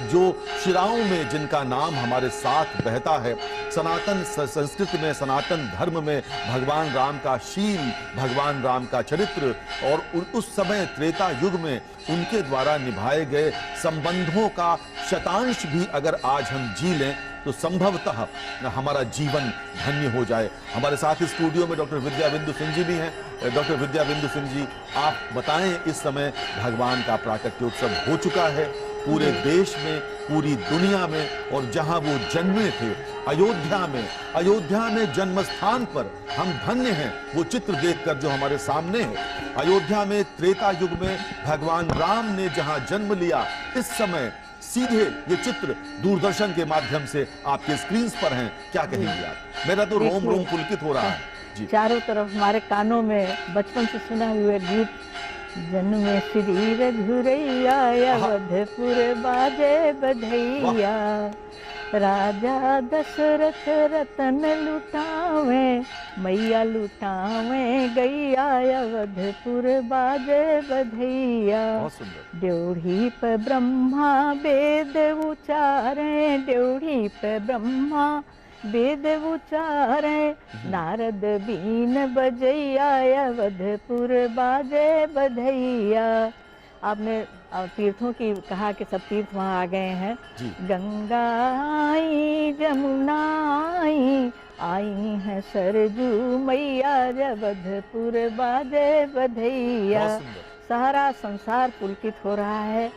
जो शिराओं में जिनका नाम हमारे साथ बहता है, सनातन संस्कृति में, सनातन धर्म में भगवान राम का शील, भगवान राम का चरित्र और उस समय त्रेता युग में उनके द्वारा निभाए गए संबंधों का शतांश भी अगर आज हम जी लें तो संभवतः हमारा जीवन धन्य हो जाए। हमारे साथ इस स्टूडियो में डॉक्टर विद्या बिंदु सिंह जी भी हैं। डॉक्टर विद्या बिंदु सिंह जी, आप बताएं, इस समय भगवान का प्राकट्योत्सव हो चुका है पूरे देश में, पूरी दुनिया में, और जहां वो जन्मे थे अयोध्या में जन्म स्थान पर हम धन्य हैं वो चित्र देखकर जो हमारे सामने है। अयोध्या में त्रेता युग में भगवान राम ने जहां जन्म लिया, इस समय सीधे ये चित्र दूरदर्शन के माध्यम से आपके स्क्रीन पर हैं। क्या कहेंगे आप? मेरा तो रोम रोम पुलकित हो रहा है जी। चारों तरफ हमारे कानों में बचपन से सुना हुए गीत, जन्मे श्री रघुरैया अवधपुर बाजे बधैया, राजा दशरथ रतन लुटावे, मैया लुटावे गैया अवधपुर बाजे बधैया। ड्योढ़ी पे ब्रह्मा वेद उचारे, ड्योढ़ी पे ब्रह्मा वेद उचारे, नारद बीन बजैया अवधपुर बाजे बधैया। आपने तीर्थों की कहा कि सब तीर्थ वहाँ आ गए हैं। गंगा आई जमुना आई, आई है सरजू मैया अवधपुर बाजे बधैया। सारा संसार पुलकित हो रहा है,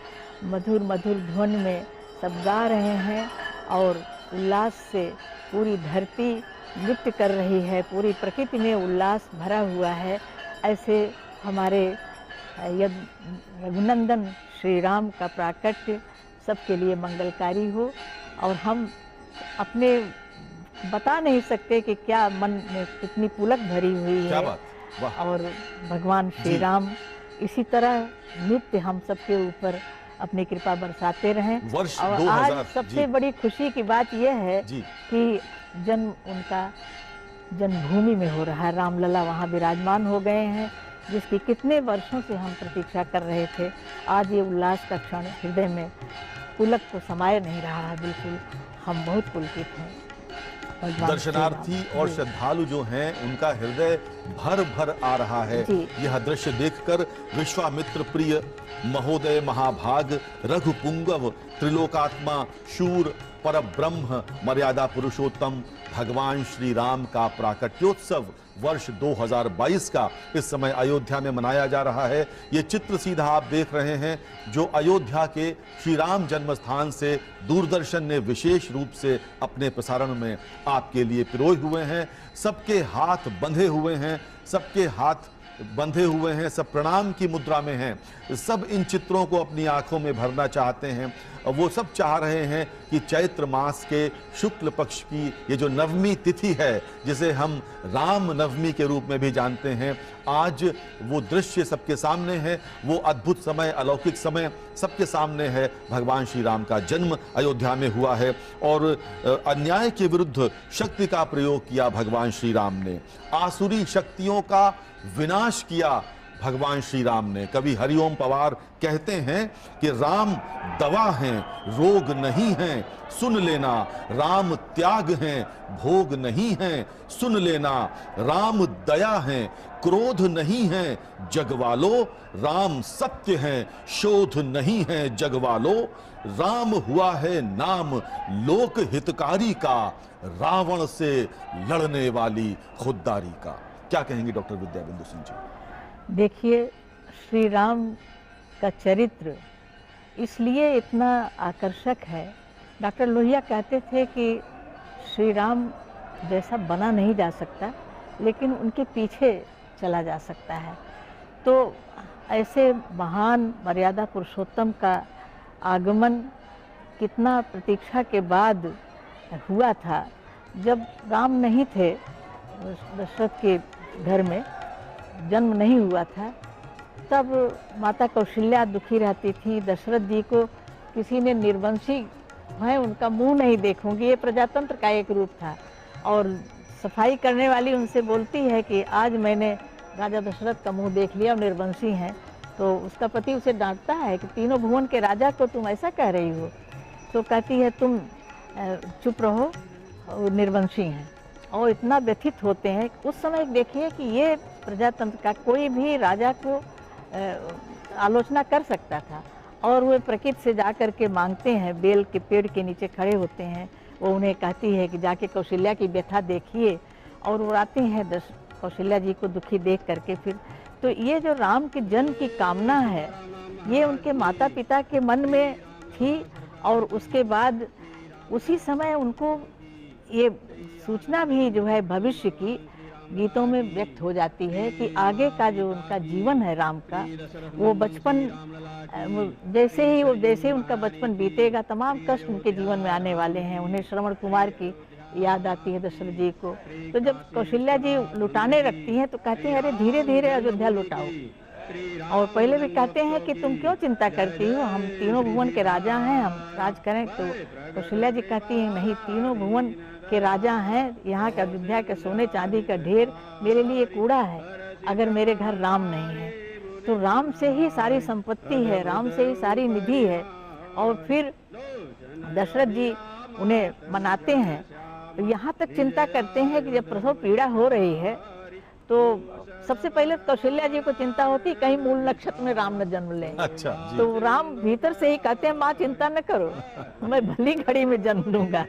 मधुर मधुर ध्वन में सब गा रहे हैं और उल्लास से पूरी धरती नृत्य कर रही है, पूरी प्रकृति में उल्लास भरा हुआ है। ऐसे हमारे रघुनंदन श्री राम का प्राकट्य सबके लिए मंगलकारी हो, और हम अपने बता नहीं सकते कि क्या मन में कितनी पुलक भरी हुई है। और भगवान श्री राम इसी तरह नित्य हम सबके ऊपर अपनी कृपा बरसाते रहें। और आज सबसे बड़ी खुशी की बात यह है कि जन्म उनका जन्मभूमि में हो रहा है, रामलला वहाँ विराजमान हो गए हैं, जिसकी कितने वर्षों से हम प्रतीक्षा कर रहे थे। आज ये उल्लास का क्षण हृदय में पुलक को समाये नहीं रहा है, बिल्कुल हम बहुत पुलकित हैं। दर्शनार्थी और श्रद्धालु जो हैं उनका हृदय भर भर आ रहा है यह दृश्य देखकर। विश्वामित्र प्रिय महोदय महाभाग रघुपुंगव त्रिलोकात्मा शूर परब्रह्म मर्यादा पुरुषोत्तम भगवान श्री राम का प्राकट्योत्सव वर्ष 2022 का इस समय अयोध्या में मनाया जा रहा है। ये चित्र सीधा आप देख रहे हैं जो अयोध्या के श्री राम जन्म स्थान से दूरदर्शन ने विशेष रूप से अपने प्रसारण में आपके लिए पिरोए हुए हैं। सबके हाथ बंधे हुए हैं, सबके हाथ बंधे हुए हैं, सब प्रणाम की मुद्रा में हैं। सब इन चित्रों को अपनी आंखों में भरना चाहते हैं। वो सब चाह रहे हैं कि चैत्र मास के शुक्ल पक्ष की ये जो नवमी तिथि है, जिसे हम राम नवमी के रूप में भी जानते हैं, आज वो दृश्य सबके सामने है। वो अद्भुत समय, अलौकिक समय सबके सामने है। भगवान श्री राम का जन्म अयोध्या में हुआ है और अन्याय के विरुद्ध शक्ति का प्रयोग किया भगवान श्री राम ने। आसुरी शक्तियों का विनाश किया भगवान श्री राम ने। कवि हरिओम पवार कहते हैं कि राम दवा हैं, रोग नहीं हैं, सुन लेना। राम त्याग हैं, भोग नहीं हैं, सुन लेना। राम दया हैं, क्रोध नहीं है, जगवालो। राम सत्य हैं, शोध नहीं है, जगवालो। राम हुआ है नाम लोक हितकारी का, रावण से लड़ने वाली खुददारी का। क्या कहेंगे डॉक्टर विद्या बिंदु सिंह जी? देखिए, श्री राम का चरित्र इसलिए इतना आकर्षक है। डॉक्टर लोहिया कहते थे कि श्री राम जैसा बना नहीं जा सकता, लेकिन उनके पीछे चला जा सकता है। तो ऐसे महान मर्यादा पुरुषोत्तम का आगमन कितना प्रतीक्षा के बाद हुआ था। जब राम नहीं थे, दशरथ के घर में जन्म नहीं हुआ था, तब माता कौशल्या दुखी रहती थी। दशरथ जी को किसी ने निर्वंशी है उनका मुंह नहीं देखूंगी, ये प्रजातंत्र का एक रूप था। और सफाई करने वाली उनसे बोलती है कि आज मैंने राजा दशरथ का मुंह देख लिया और निर्वंशी हैं। तो उसका पति उसे डांटता है कि तीनों भुवन के राजा को तुम ऐसा कह रही हो। तो कहती है तुम चुप रहो, निर्वंशी हैं। और इतना व्यथित होते हैं। उस समय देखिए कि ये प्रजातंत्र का कोई भी राजा को आलोचना कर सकता था। और वे प्रकृति से जा कर के मांगते हैं, बेल के पेड़ के नीचे खड़े होते हैं। वो उन्हें कहती है कि जाके कौशल्या की व्यथा देखिए, और वो आते हैं कौशल्या जी को दुखी देख करके। फिर तो ये जो राम के जन्म की कामना है, ये उनके माता पिता के मन में थी। और उसके बाद उसी समय उनको ये सूचना भी जो है भविष्य की गीतों में व्यक्त हो जाती है कि आगे का जो उनका जीवन है राम का, वो बचपन जैसे ही उनका बचपन बीतेगा, तमाम कष्ट उनके जीवन में आने वाले हैं। उन्हें श्रवण कुमार की याद आती है दशरथ जी को। तो जब कौशल्या जी लुटाने रखती हैं तो कहते हैं अरे धीरे धीरे अयोध्या लुटाओ। और पहले भी कहते हैं कि तुम क्यों चिंता करती हो, हम तीनों भुवन के राजा हैं, हम राज करें। तो कौशल्या जी कहती हैं नहीं, तीनों भुवन के राजा हैं, यहाँ का अयोध्या के सोने चांदी का ढेर मेरे लिए कूड़ा है अगर मेरे घर राम नहीं है। तो राम से ही सारी संपत्ति है, राम से ही सारी निधि है। और फिर दशरथ जी उन्हें मनाते हैं। तो यहाँ तक चिंता करते हैं कि जब प्रसव पीड़ा हो रही है तो सबसे पहले कौशल्या जी को चिंता होती कहीं मूल नक्षत्र में राम न जन्म लें। अच्छा जी। तो राम भीतर से ही कहते हैं माँ चिंता न करो, मैं भली घड़ी में जन्म लूंगा।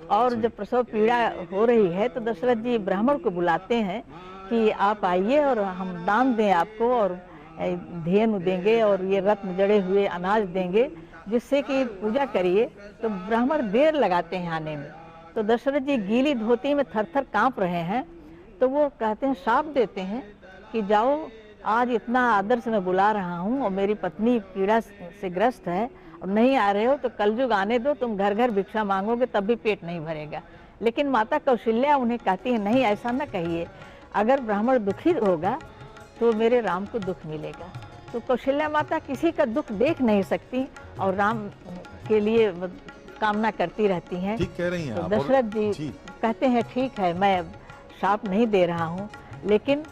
और जब प्रसव पीड़ा हो रही है तो दशरथ जी ब्राह्मण को बुलाते हैं कि आप आइए और हम दान दें आपको, और धेनु देंगे और ये रत्न जड़े हुए अनाज देंगे, जिससे कि पूजा करिए। तो ब्राह्मण देर लगाते हैं आने में। तो दशरथ जी गीली धोती में थर-थर कांप रहे हैं। तो वो कहते हैं, शाप देते हैं कि जाओ, आज इतना आदर से मैं बुला रहा हूँ और मेरी पत्नी पीड़ा से ग्रस्त है और नहीं आ रहे हो, तो कलयुग आने दो, तुम घर घर भिक्षा मांगोगे तब भी पेट नहीं भरेगा। लेकिन माता कौशल्या उन्हें कहती है नहीं, ऐसा न कहिए, अगर ब्राह्मण दुखी होगा तो मेरे राम को दुख मिलेगा। तो कौशल्या माता किसी का दुख देख नहीं सकती और राम के लिए कामना करती रहती हैं। ठीक कह रही हैं तो आप। दशरथ जी कहते हैं ठीक है, मैं शाप नहीं दे रहा हूँ, लेकिन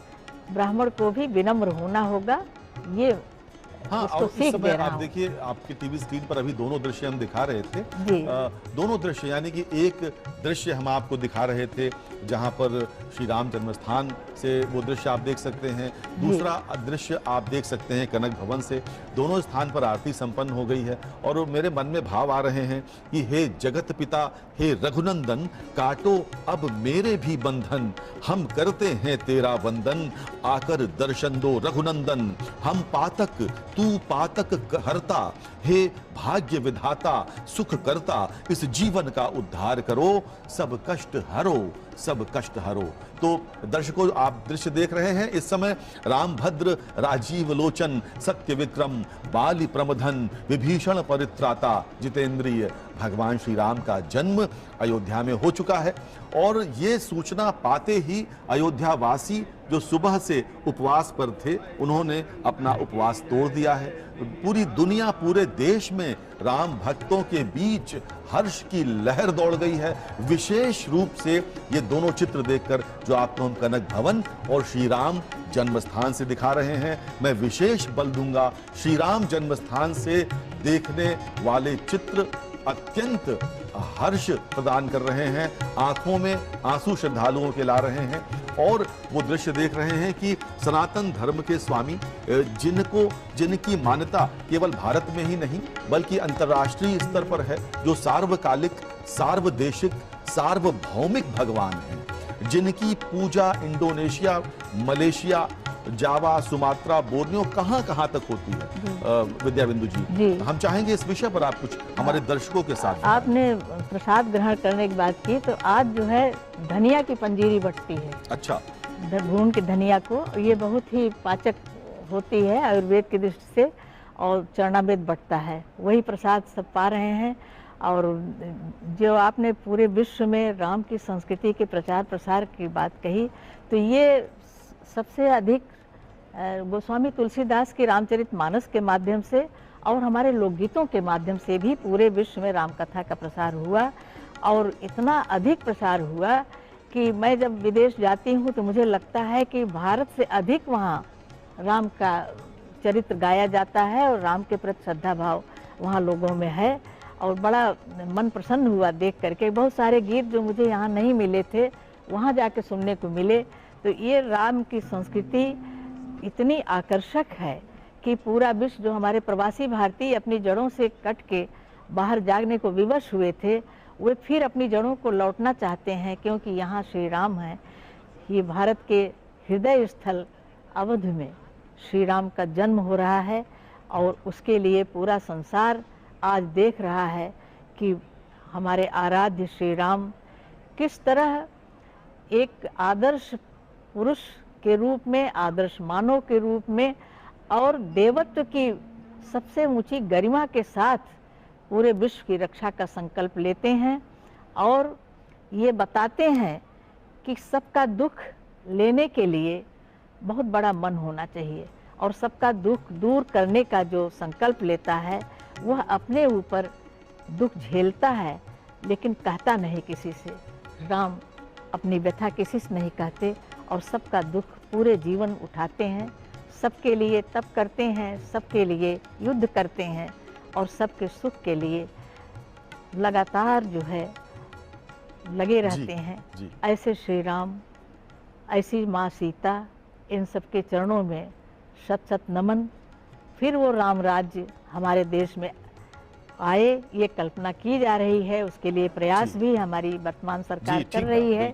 ब्राह्मण को भी विनम्र होना होगा, ये हाँ, उसको और इस सीख समय दे रहा आप हूँ। देखिए आपकी टीवी स्क्रीन पर अभी दोनों दृश्य हम दिखा रहे थे। जी। दोनों दृश्य, यानी कि एक दृश्य हम आपको दिखा रहे थे जहां पर श्री राम जन्मस्थान से वो दृश्य आप देख सकते हैं, दूसरा दृश्य आप देख सकते हैं कनक भवन से। दोनों स्थान पर आरती संपन्न हो गई है और मेरे मन में भाव आ रहे हैं कि हे जगत पिता, हे रघुनंदन, काटो अब मेरे भी बंधन, हम करते हैं तेरा वंदन, आकर दर्शन दो रघुनंदन। हम पातक तू पातक हरता, हे भाग्य विधाता सुख करता, इस जीवन का उद्धार करो, सब कष्ट हरो, सब कष्ट हरो। तो दर्शकों, आप दृश्य देख रहे हैं इस समय रामभद्र राजीव लोचन सत्य विक्रम बाली प्रमथन विभीषण परित्राता जितेंद्रिय भगवान श्री राम का जन्म अयोध्या में हो चुका है। और ये सूचना पाते ही अयोध्या वासी जो सुबह से उपवास पर थे, उन्होंने अपना उपवास तोड़ दिया है। पूरी दुनिया, पूरे देश में राम भक्तों के बीच हर्ष की लहर दौड़ गई है। विशेष रूप से ये दोनों चित्र देखकर जो आपको हम कनक भवन और श्री राम जन्मस्थान से दिखा रहे हैं, मैं विशेष बल दूंगा, श्री राम जन्मस्थान से देखने वाले चित्र अत्यंत हर्ष प्रदान कर रहे हैं, आंखों में आंसू श्रद्धालुओं के ला रहे हैं। और वो दृश्य देख रहे हैं कि सनातन धर्म के स्वामी, जिनकी मान्यता केवल भारत में ही नहीं बल्कि अंतर्राष्ट्रीय स्तर पर है, जो सार्वकालिक, सार्वदेशिक, सार्वभौमिक भगवान हैं, जिनकी पूजा इंडोनेशिया, मलेशिया, जावा, सुमात्रा, बोर्नियो, कहां तक होती है। विद्या बिंदु जी, हम चाहेंगे इस विषय पर आप कुछ हमारे दर्शकों के साथ। आपने प्रसाद ग्रहण करने की बात की, तो आज जो है धनिया की पंजीरी बटती है। अच्छा। भून के धनिया को, ये बहुत ही पाचक होती है आयुर्वेद की दृष्टि से, और चरणामृत बटता है, वही प्रसाद सब पा रहे हैं। और जो आपने पूरे विश्व में राम की संस्कृति के प्रचार प्रसार की बात कही, तो ये सबसे अधिक गोस्वामी तुलसीदास की रामचरितमानस के माध्यम से और हमारे लोकगीतों के माध्यम से भी पूरे विश्व में राम कथा का प्रसार हुआ। और इतना अधिक प्रसार हुआ कि मैं जब विदेश जाती हूँ तो मुझे लगता है कि भारत से अधिक वहाँ राम का चरित्र गाया जाता है और राम के प्रति श्रद्धा भाव वहाँ लोगों में है। और बड़ा मन प्रसन्न हुआ देख करके। बहुत सारे गीत जो मुझे यहाँ नहीं मिले थे वहाँ जाके सुनने को मिले। तो ये राम की संस्कृति इतनी आकर्षक है कि पूरा विश्व, जो हमारे प्रवासी भारतीय अपनी जड़ों से कट के बाहर जाने को विवश हुए थे, वे फिर अपनी जड़ों को लौटना चाहते हैं, क्योंकि यहाँ श्री राम हैं। ये भारत के हृदय स्थल अवध में श्री राम का जन्म हो रहा है और उसके लिए पूरा संसार आज देख रहा है कि हमारे आराध्य श्री राम किस तरह एक आदर्श पुरुष के रूप में, आदर्श मानव के रूप में और देवत्व की सबसे ऊंची गरिमा के साथ पूरे विश्व की रक्षा का संकल्प लेते हैं और ये बताते हैं कि सबका दुख लेने के लिए बहुत बड़ा मन होना चाहिए और सबका दुख दूर करने का जो संकल्प लेता है वह अपने ऊपर दुख झेलता है, लेकिन कहता नहीं किसी से। राम अपनी व्यथा किसी से नहीं कहते और सबका दुख पूरे जीवन उठाते हैं, सबके लिए तप करते हैं, सबके लिए युद्ध करते हैं और सबके सुख के लिए लगातार जो है लगे रहते हैं। ऐसे श्री राम, ऐसी माँ सीता, इन सबके चरणों में शत शत नमन। फिर वो राम राज्य हमारे देश में आए, ये कल्पना की जा रही है। उसके लिए प्रयास भी हमारी वर्तमान सरकार कर रही है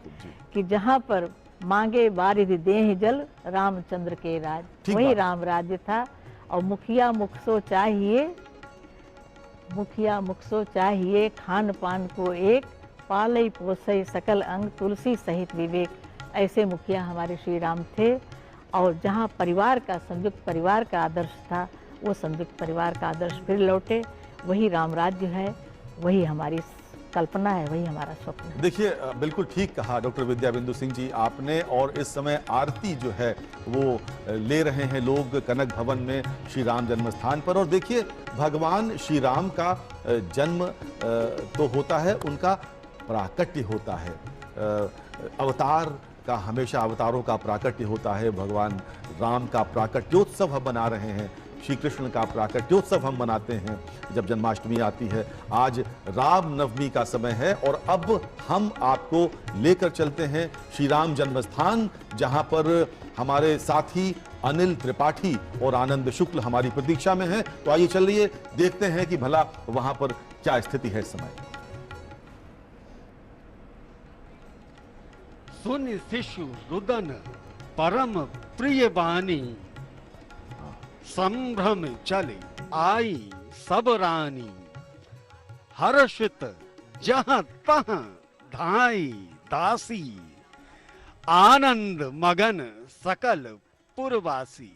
कि जहाँ पर मांगे बारिधि देहि जल, रामचंद्र के राज, वही राम राज्य था। और मुखिया मुखसो चाहिए, मुखिया मुखसो चाहिए, खान पान को एक, पालई पोसई सकल अंग, तुलसी सहित विवेक। ऐसे मुखिया हमारे श्री राम थे। और जहाँ परिवार का, संयुक्त परिवार का आदर्श था, वो संयुक्त परिवार का आदर्श फिर लौटे। वही राम राज्य है, वही हमारी कल्पना है, वही हमारा स्वप्न है। देखिए, बिल्कुल ठीक कहा डॉक्टर विद्याबिंदु सिंह जी आपने। और इस समय आरती जो है वो ले रहे हैं लोग कनक भवन में श्री राम जन्म स्थान पर। और देखिए, भगवान श्री राम का जन्म तो होता है, उनका प्राकट्य होता है। अवतार का, हमेशा अवतारों का प्राकट्य होता है। भगवान राम का प्राकट्योत्सव हम मना रहे हैं, श्री कृष्ण का प्राकट्योत्सव हम मनाते हैं जब जन्माष्टमी आती है। आज राम नवमी का समय है और अब हम आपको लेकर चलते हैं श्री राम जन्म स्थान, जहां पर हमारे साथी अनिल त्रिपाठी और आनंद शुक्ल हमारी प्रतीक्षा में हैं। तो आइए चलिए देखते हैं कि भला वहां पर क्या स्थिति है इस समय। सुन शिशु रुदन परम प्रिय बानी, संभ्रम चले आई सब रानी, हर्षित जहां तहां धाई दासी, आनंद मगन सकल पुरवासी।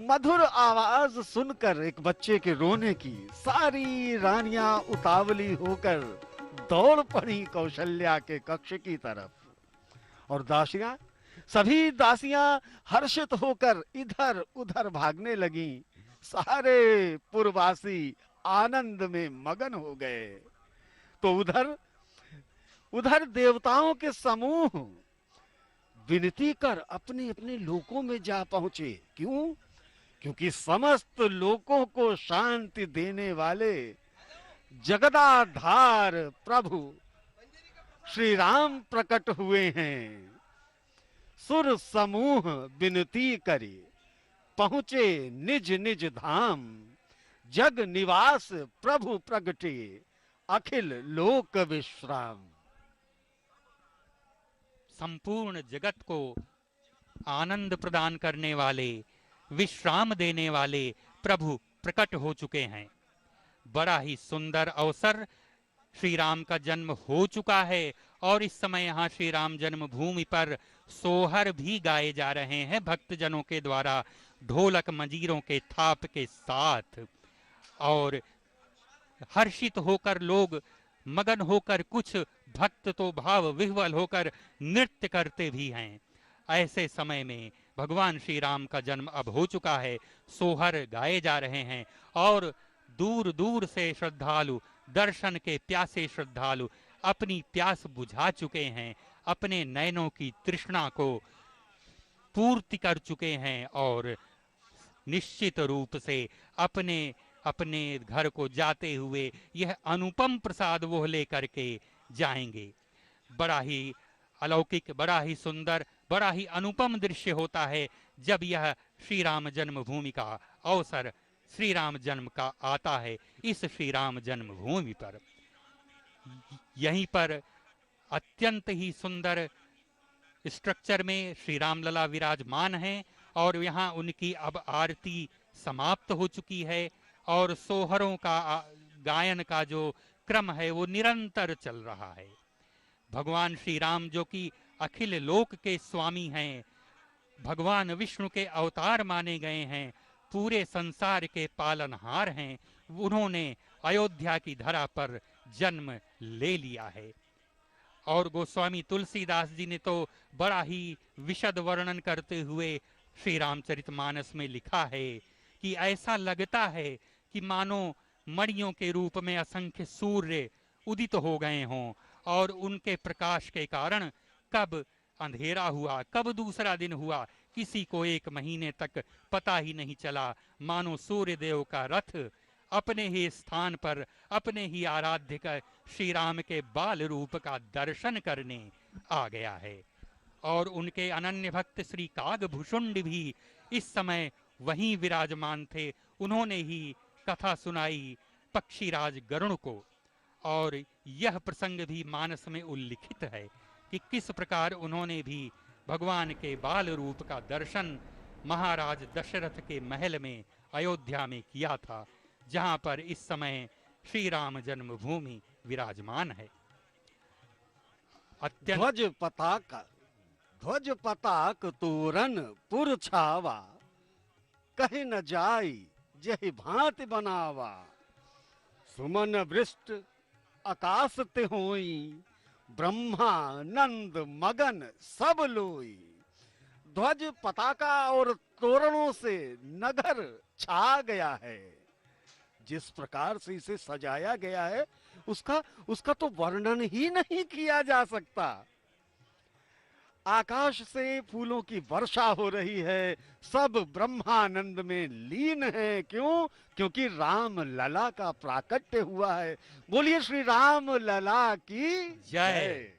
मधुर आवाज सुनकर एक बच्चे के रोने की सारी रानियां उतावली होकर दौड़ पड़ी कौशल्या के कक्ष की तरफ। और दासियां, सभी दासियां हर्षित होकर इधर उधर भागने लगी। सारे पुरवासी आनंद में मगन हो गए। तो उधर देवताओं के समूह विनती कर अपने अपने लोकों में जा पहुंचे। क्यों? क्योंकि समस्त लोकों को शांति देने वाले जगदाधार प्रभु श्री राम प्रकट हुए हैं। सुर समूह विनती करे, पहुंचे निज निज धाम, जग निवास प्रभु प्रगटे, अखिल लोक विश्राम। संपूर्ण जगत को आनंद प्रदान करने वाले, विश्राम देने वाले प्रभु प्रकट हो चुके हैं। बड़ा ही सुंदर अवसर, श्री राम का जन्म हो चुका है और इस समय यहाँ श्री राम जन्मभूमि पर सोहर भी गाए जा रहे हैं भक्तजनों के द्वारा, ढोलक मंजीरों के थाप के साथ। और हर्षित होकर लोग, मगन होकर, कुछ भक्त तो भाव विह्वल होकर नृत्य करते भी हैं। ऐसे समय में भगवान श्री राम का जन्म अब हो चुका है। सोहर गाए जा रहे हैं और दूर दूर से श्रद्धालु, दर्शन के प्यासे श्रद्धालु अपनी प्यास बुझा चुके हैं, अपने नयनों की तृष्णा को पूर्ति कर चुके हैं और निश्चित रूप से अपने अपने घर को जाते हुए यह अनुपम प्रसाद वो लेकर के जाएंगे। बड़ा ही अलौकिक, बड़ा ही सुंदर, बड़ा ही अनुपम दृश्य होता है जब यह श्री राम जन्मभूमि का अवसर, श्री राम जन्म का आता है। इस श्री राम जन्मभूमि पर, यहीं पर अत्यंत ही सुंदर स्ट्रक्चर में श्री राम लला विराजमान हैं और यहाँ उनकी अब आरती समाप्त हो चुकी है और सोहरों का गायन का जो क्रम है वो निरंतर चल रहा है। भगवान श्री राम जो कि अखिल लोक के स्वामी हैं, भगवान विष्णु के अवतार माने गए हैं, पूरे संसार के पालनहार हैं, उन्होंने अयोध्या की धरा पर जन्म ले लिया है। और गोस्वामी तुलसीदास जी ने तो बड़ा ही विशद वर्णन करते हुए श्री रामचरितमानस में लिखा है कि ऐसा लगता है कि मानो मणियों के रूप में असंख्य सूर्य उदित हो गए हों और उनके प्रकाश के कारण कब अंधेरा हुआ, कब दूसरा दिन हुआ, किसी को 1 महीने तक पता ही नहीं चला। मानो सूर्य देव का रथ अपने ही स्थान पर अपने ही आराध्य का श्री राम के बाल रूप का दर्शन करने आ गया है। और उनके अनन्य भक्त श्री कागभूषुंड भी इस समय वहीं विराजमान थे। उन्होंने ही कथा सुनाई पक्षीराज गरुण को और यह प्रसंग भी मानस में उल्लिखित है कि किस प्रकार उन्होंने भी भगवान के बाल रूप का दर्शन महाराज दशरथ के महल में अयोध्या में किया था, जहां पर इस समय श्री राम जन्मभूमि विराजमान है। ध्वज पताक तोरण पुर छावा, कहे न जाई जहि भांति बनावा। सुमन वृष्ट आकाश ते होई, ब्रह्मा नंद मगन सब लोई। ध्वज पताका और तोरणों से नगर छा गया है। जिस प्रकार से इसे सजाया गया है उसका तो वर्णन ही नहीं किया जा सकता। आकाश से फूलों की वर्षा हो रही है, सब ब्रह्मानंद में लीन है। क्यों? क्योंकि राम लला का प्राकट्य हुआ है। बोलिए श्री राम लला की जय।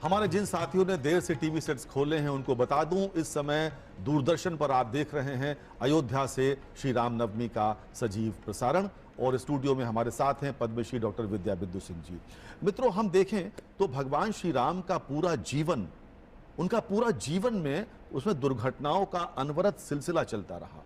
हमारे जिन साथियों ने देर से टीवी सेट्स खोले हैं उनको बता दूं, इस समय दूरदर्शन पर आप देख रहे हैं अयोध्या से श्री राम नवमी का सजीव प्रसारण और स्टूडियो में हमारे साथ हैं पद्मश्री डॉक्टर विद्या बिंदु सिंह जी। मित्रों, हम देखें तो भगवान श्री राम का पूरा जीवन, उनका पूरा जीवन में उसमें दुर्घटनाओं का अनवरत सिलसिला चलता रहा।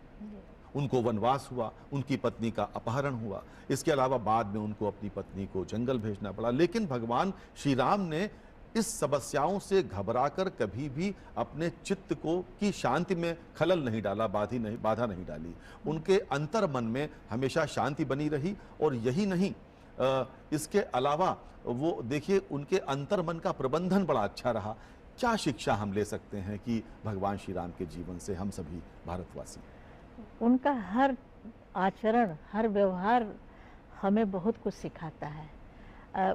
उनको वनवास हुआ, उनकी पत्नी का अपहरण हुआ, इसके अलावा बाद में उनको अपनी पत्नी को जंगल भेजना पड़ा। लेकिन भगवान श्री राम ने इस समस्याओं से घबराकर कभी भी अपने चित्त को की शांति में खलल नहीं डाला, बाधा नहीं डाली। उनके अंतर मन में हमेशा शांति बनी रही। और यही नहीं, इसके अलावा वो देखिए उनके अंतर मन का प्रबंधन बड़ा अच्छा रहा। क्या शिक्षा हम ले सकते हैं कि भगवान श्री राम के जीवन से हम सभी भारतवासी? उनका हर आचरण, हर व्यवहार हमें बहुत कुछ सिखाता है।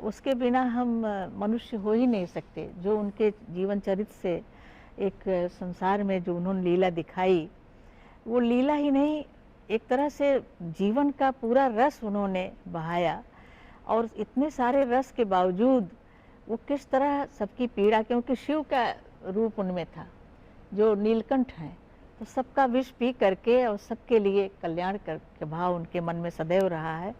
उसके बिना हम मनुष्य हो ही नहीं सकते। जो उनके जीवन चरित्र से एक संसार में जो उन्होंने लीला दिखाई, वो लीला ही नहीं, एक तरह से जीवन का पूरा रस उन्होंने बहाया। और इतने सारे रस के बावजूद वो किस तरह सबकी पीड़ा, क्योंकि शिव का रूप उनमें था जो नीलकंठ हैं, तो सबका विष पी करके और सबके लिए कल्याण करके भाव उनके मन में सदैव रहा है।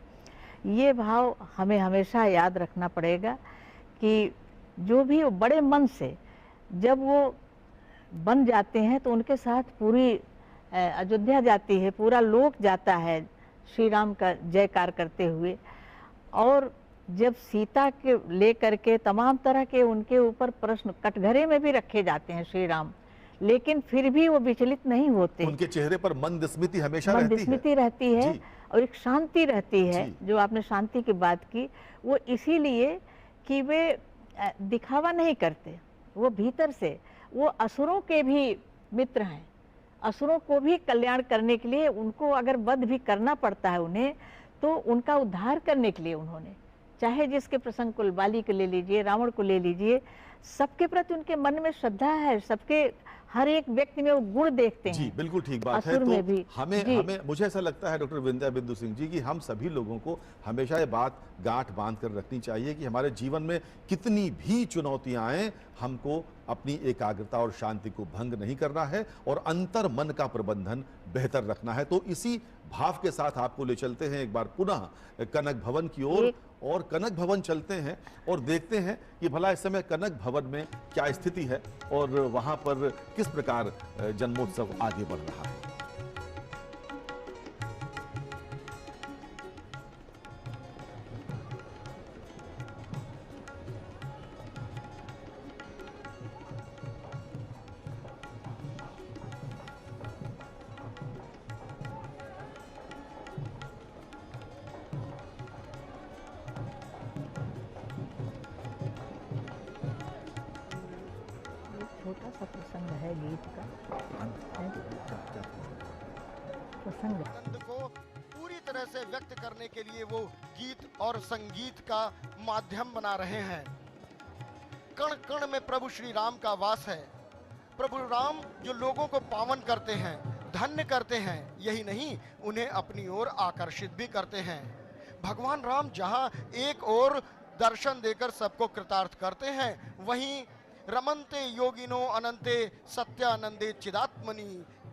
ये भाव हमें हमेशा याद रखना पड़ेगा कि जो भी बड़े मन से जब वो बन जाते हैं तो उनके साथ पूरी अयोध्या जाती है, पूरा लोक जाता है श्री राम का जयकार करते हुए। और जब सीता के लेकर के तमाम तरह के उनके ऊपर प्रश्न कटघरे में भी रखे जाते हैं श्री राम, लेकिन फिर भी वो विचलित नहीं होते। उनके चेहरे पर मंदस्मिति हमेशा रहती है और एक शांति रहती है। जो आपने शांति की बात की, वो इसीलिए कि वे दिखावा नहीं करते, वो भीतर से वो असुरों के भी मित्र हैं। असुरों को भी कल्याण करने के लिए उनको अगर वध भी करना पड़ता है उन्हें, तो उनका उद्धार करने के लिए उन्होंने, चाहे जिसके प्रसंग को बाली को ले लीजिए, रावण को ले लीजिए, सबके प्रति उनके मन में श्रद्धा है, सबके हर एक व्यक्ति में वो गुण देखते हैं। जी बिल्कुल ठीक बात है। असुर में तो भी। हमें जी। हमें मुझे ऐसा लगता है डॉक्टर विंध्या बिंदु सिंह जी कि हम सभी लोगों को हमेशा ये बात गांठ बांध कर रखनी चाहिए कि हमारे जीवन में कितनी भी चुनौतियां आए, हमको अपनी एकाग्रता और शांति को भंग नहीं करना है और अंतर मन का प्रबंधन बेहतर रखना है। तो इसी भाव के साथ आपको ले चलते हैं एक बार पुनः कनक भवन की ओर, और कनक भवन चलते हैं और देखते हैं कि भला इस समय कनक भवन में क्या स्थिति है और वहां पर किस प्रकार जन्मोत्सव आगे बढ़ रहा है। छोटा सा प्रसंग है गीत का, प्रसंग आनंद को पूरी तरह से व्यक्त करने के लिए वो गीत और संगीत का माध्यम बना रहे हैं। कण कण में प्रभु श्री राम का वास है। प्रभु राम जो लोगों को पावन करते हैं, धन्य करते हैं, यही नहीं उन्हें अपनी ओर आकर्षित भी करते हैं। भगवान राम जहां एक ओर दर्शन देकर सबको कृतार्थ करते हैं, वहीं रमन्ते योगिनो अनंते सत्यानंदे चिदात्मनि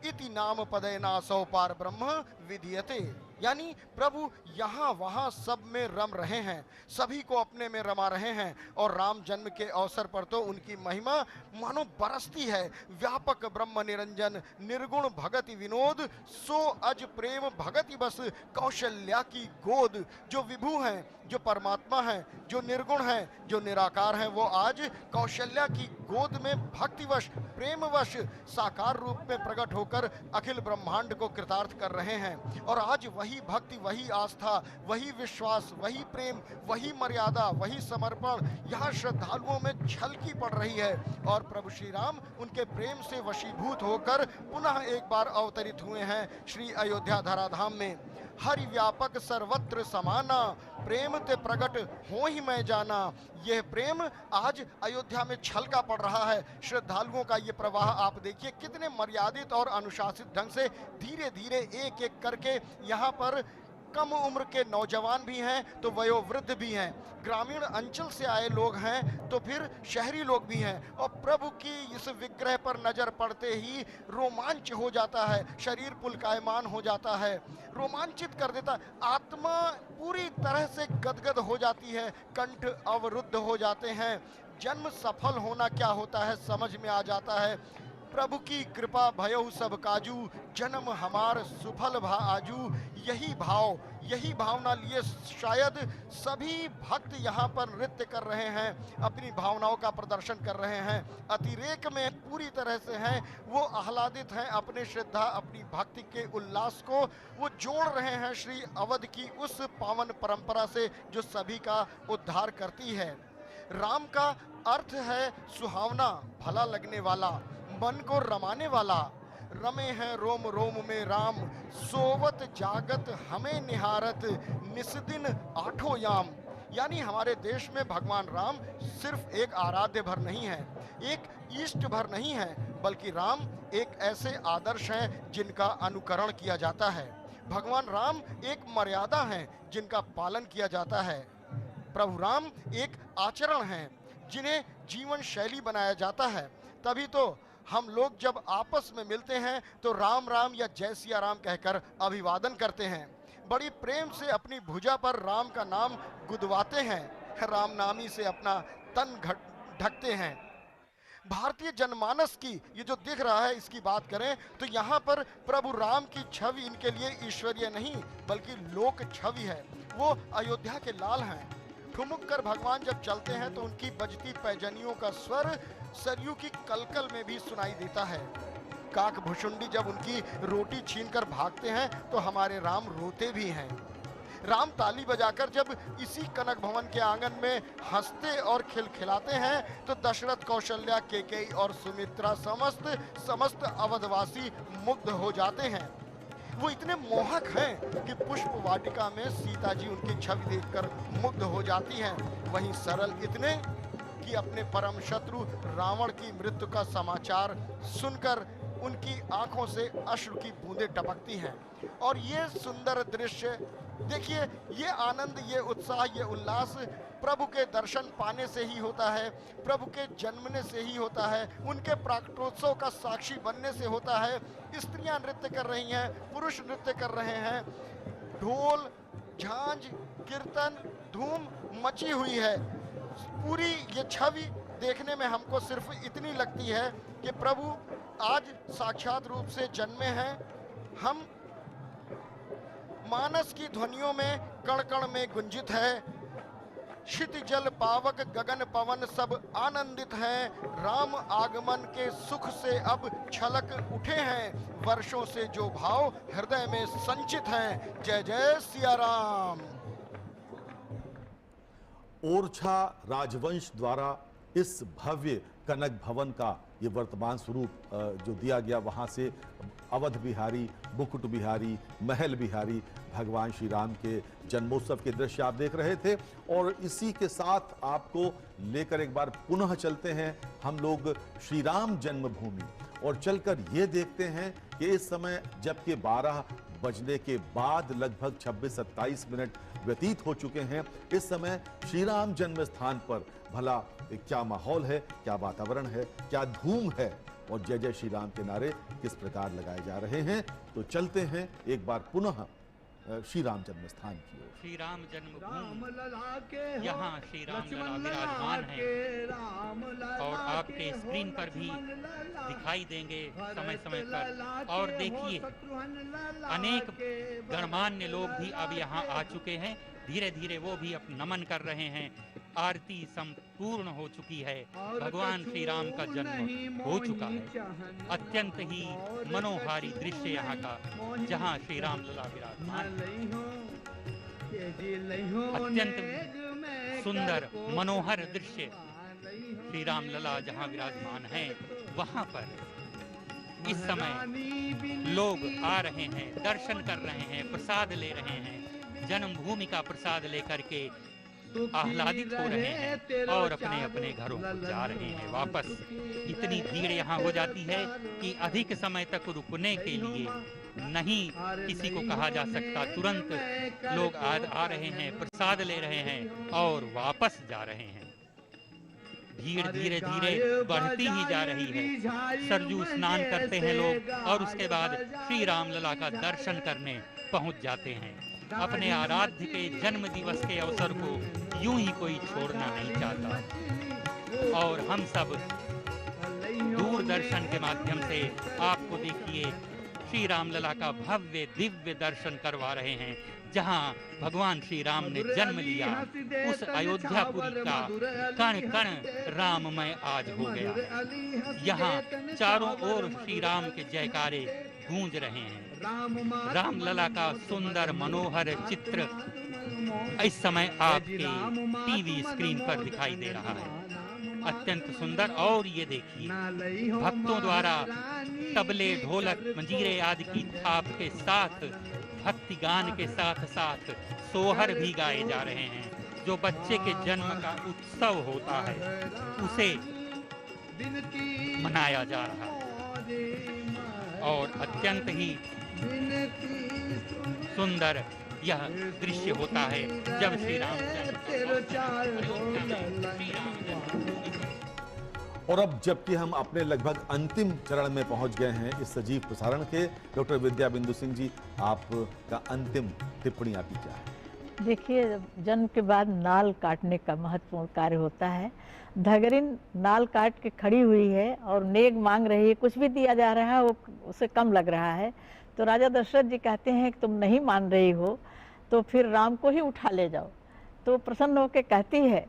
इति नाम पदेना सौ पार ब्रह्म विधीयते। यानी प्रभु यहाँ वहाँ सब में रम रहे हैं, सभी को अपने में रमा रहे हैं। और राम जन्म के अवसर पर तो उनकी महिमा मानो बरसती है। व्यापक ब्रह्म निरंजन निर्गुण भगति विनोद, सो अज प्रेम भगति बस कौशल्या की गोद। जो विभु हैं, जो परमात्मा हैं, जो निर्गुण हैं, जो निराकार हैं, वो आज कौशल्या की गोद में भक्तिवश प्रेमवश साकार रूप में प्रकट होकर अखिल ब्रह्मांड को कृतार्थ कर रहे हैं। और आज वही भक्ति, वही आस्था, वही विश्वास, वही प्रेम, वही मर्यादा, वही समर्पण यहाँ श्रद्धालुओं में झलकी पड़ रही है। और प्रभु श्री राम उनके प्रेम से वशीभूत होकर पुनः एक बार अवतरित हुए हैं श्री अयोध्या धराधाम में। हरि व्यापक सर्वत्र समाना, प्रेम ते प्रगट हो ही मैं जाना। यह प्रेम आज अयोध्या में छलका पड़ रहा है। श्रद्धालुओं का ये प्रवाह आप देखिए, कितने मर्यादित और अनुशासित ढंग से धीरे धीरे एक एक करके यहाँ पर कम उम्र के नौजवान भी हैं तो वयोवृद्ध भी हैं, ग्रामीण अंचल से आए लोग हैं तो फिर शहरी लोग भी हैं। और प्रभु की इस विग्रह पर नजर पड़ते ही रोमांच हो जाता है, शरीर पुलकायमान हो जाता है, रोमांचित कर देता, आत्मा पूरी तरह से गदगद हो जाती है, कंठ अवरुद्ध हो जाते हैं। जन्म सफल होना क्या होता है समझ में आ जाता है। प्रभु की कृपा भयउ सब काजू, जन्म हमार सुफल भा आजू। यही भाव, यही भावना लिए शायद सभी भक्त यहाँ पर नृत्य कर रहे हैं, अपनी भावनाओं का प्रदर्शन कर रहे हैं, अतिरेक में पूरी तरह से हैं, वो आह्लादित हैं, अपने श्रद्धा, अपनी भक्ति के उल्लास को वो जोड़ रहे हैं श्री अवध की उस पावन परंपरा से जो सभी का उद्धार करती है। राम का अर्थ है सुहावना, भला लगने वाला, मन को रमाने वाला। रमे हैं रोम रोम में राम, सोवत जागत हमें निहारत, निस्दिन आठों याम। यानी हमारे देश में भगवान राम सिर्फ एक आराध्य भर नहीं है, एक इष्ट भर नहीं है, बल्कि राम एक ऐसे आदर्श हैं जिनका अनुकरण किया जाता है। भगवान राम एक मर्यादा है जिनका पालन किया जाता है। प्रभु राम एक आचरण है जिन्हें जीवन शैली बनाया जाता है। तभी तो हम लोग जब आपस में मिलते हैं तो राम राम या जय सिया राम कहकर अभिवादन करते हैं, बड़ी प्रेम से अपनी भुजा पर राम का नाम गुदवाते हैं, राम नामी से अपना तन ढकते हैं। भारतीय जनमानस की ये जो दिख रहा है इसकी बात करें तो यहाँ पर प्रभु राम की छवि इनके लिए ईश्वरीय नहीं बल्कि लोक छवि है। वो अयोध्या के लाल हैं। ठुमुक कर भगवान जब चलते हैं तो उनकी बजती पैजनियों का स्वर सरयू की कलकल में भी सुनाई देता है। काक भुशुंडी जब उनकी रोटी छीनकर भागते हैं तो हमारे राम रोते भी हैं। राम ताली बजाकर जब इसी कनक भवन के आंगन में हंसते और खिलखिलाते हैं तो दशरथ, कौशल्या, केकई और सुमित्रा समस्त अवधवासी मुग्ध हो जाते हैं। वो इतने मोहक हैं कि पुष्प वाटिका में सीता जी उनकी छवि देखकर मुग्ध हो जाती हैं। वहीं सरल इतने कि अपने परम शत्रु रावण की मृत्यु का समाचार सुनकर उनकी आंखों से अश्रु की बूंदें टपकती हैं। और ये सुंदर दृश्य देखिए, ये आनंद, ये उत्साह, ये उल्लास प्रभु के दर्शन पाने से ही होता है, प्रभु के जन्मने से ही होता है, उनके प्राकटोत्सव का साक्षी बनने से होता है। स्त्रियां नृत्य कर रही हैं, पुरुष नृत्य कर रहे हैं, ढोल, झांझ, कीर्तन, धूम मची हुई है। पूरी ये छवि देखने में हमको सिर्फ इतनी लगती है कि प्रभु आज साक्षात रूप से जन्मे हैं। हम मानस की ध्वनियों में कण कण में गुंजित है। क्षिति जल पावक गगन पवन सब आनंदित हैं। राम आगमन के सुख से अब छलक उठे हैं। वर्षों से जो भाव हृदय में संचित हैं। जय जय सिया राम। ओरछा राजवंश द्वारा इस भव्य कनक भवन का ये वर्तमान स्वरूप जो दिया गया, वहाँ से अवध बिहारी, मुकुट बिहारी, महल बिहारी भगवान श्री राम के जन्मोत्सव के दृश्य आप देख रहे थे। और इसी के साथ आपको लेकर एक बार पुनः चलते हैं हम लोग श्री राम जन्मभूमि, और चलकर ये देखते हैं कि इस समय जबकि 12 बजने के बाद लगभग 26-27 मिनट व्यतीत हो चुके हैं, इस समय श्री राम जन्म स्थान पर भला क्या माहौल है, क्या वातावरण है, क्या धूम है, और जय जय श्री राम के नारे किस प्रकार लगाए जा रहे हैं। तो चलते हैं एक बार पुनः श्री राम जन्म स्थान की ओर। श्री राम जन्मभूमि, यहाँ श्री राम लला विराजमान है और आपके स्क्रीन पर भी दिखाई देंगे समय समय पर। और देखिए, अनेक गणमान्य लोग भी अब यहाँ आ चुके हैं। धीरे धीरे वो भी अब नमन कर रहे हैं। आरती संपूर्ण हो चुकी है। भगवान श्री राम का जन्म हो चुका है। अत्यंत ही मनोहारी दृश्य यहाँ का, जहाँ श्री राम लला विराजमान, अत्यंत सुंदर मनोहर दृश्य श्री राम लला जहाँ विराजमान है, वहाँ पर इस समय लोग आ रहे हैं, दर्शन कर रहे हैं, प्रसाद ले रहे हैं। जन्मभूमि का प्रसाद लेकर के आह्लादित हो रहे हैं और अपने अपने घरों को जा रहे हैं वापस। इतनी भीड़ यहाँ हो जाती है कि अधिक समय तक रुकने के लिए नहीं किसी को कहा जा सकता। तुरंत लोग आ रहे हैं, प्रसाद ले रहे हैं और वापस जा रहे हैं। भीड़ धीरे धीरे बढ़ती ही जा रही है। सरयू स्नान करते हैं लोग और उसके बाद श्री राम लला का दर्शन करने पहुंच जाते हैं। अपने आराध्य के जन्म दिवस के अवसर को यूं ही कोई छोड़ना नहीं चाहता। और हम सब दूरदर्शन के माध्यम से आपको देखिए श्री राम लला का भव्य दिव्य दर्शन करवा रहे हैं, जहां भगवान श्री राम ने जन्म लिया। उस अयोध्यापुरी का कण कण राममय आज हो गया। यहाँ चारों ओर श्री राम के जयकारे गूंज रहे हैं। राम लला का सुंदर मनोहर चित्र इस समय आपके टीवी स्क्रीन पर दिखाई दे रहा है। अत्यंत सुंदर। और ये देखिए, भक्तों द्वारा तबले, ढोलक, मंजीरे आदि की थाप के साथ, भक्ति गान के साथ साथ सोहर भी गाए जा रहे हैं। जो बच्चे के जन्म का उत्सव होता है उसे मनाया जा रहा है। और अत्यंत ही सुंदर यह दृश्य होता है जब श्री राम और अब जबकि हम अपने लगभग अंतिम चरण में पहुंच गए हैं इस सजीव प्रसारण के, डॉक्टर विद्या बिंदु सिंह जी, आपका अंतिम टिप्पणी आपकी क्या है? देखिए, जन्म के बाद नाल काटने का महत्वपूर्ण कार्य होता है। धगरिन नाल काट के खड़ी हुई है और नेग मांग रही है, कुछ भी दिया जा रहा है वो उसे कम लग रहा है। तो राजा दशरथ जी कहते हैं कि तुम नहीं मान रही हो तो फिर राम को ही उठा ले जाओ। तो प्रसन्न होकर कहती है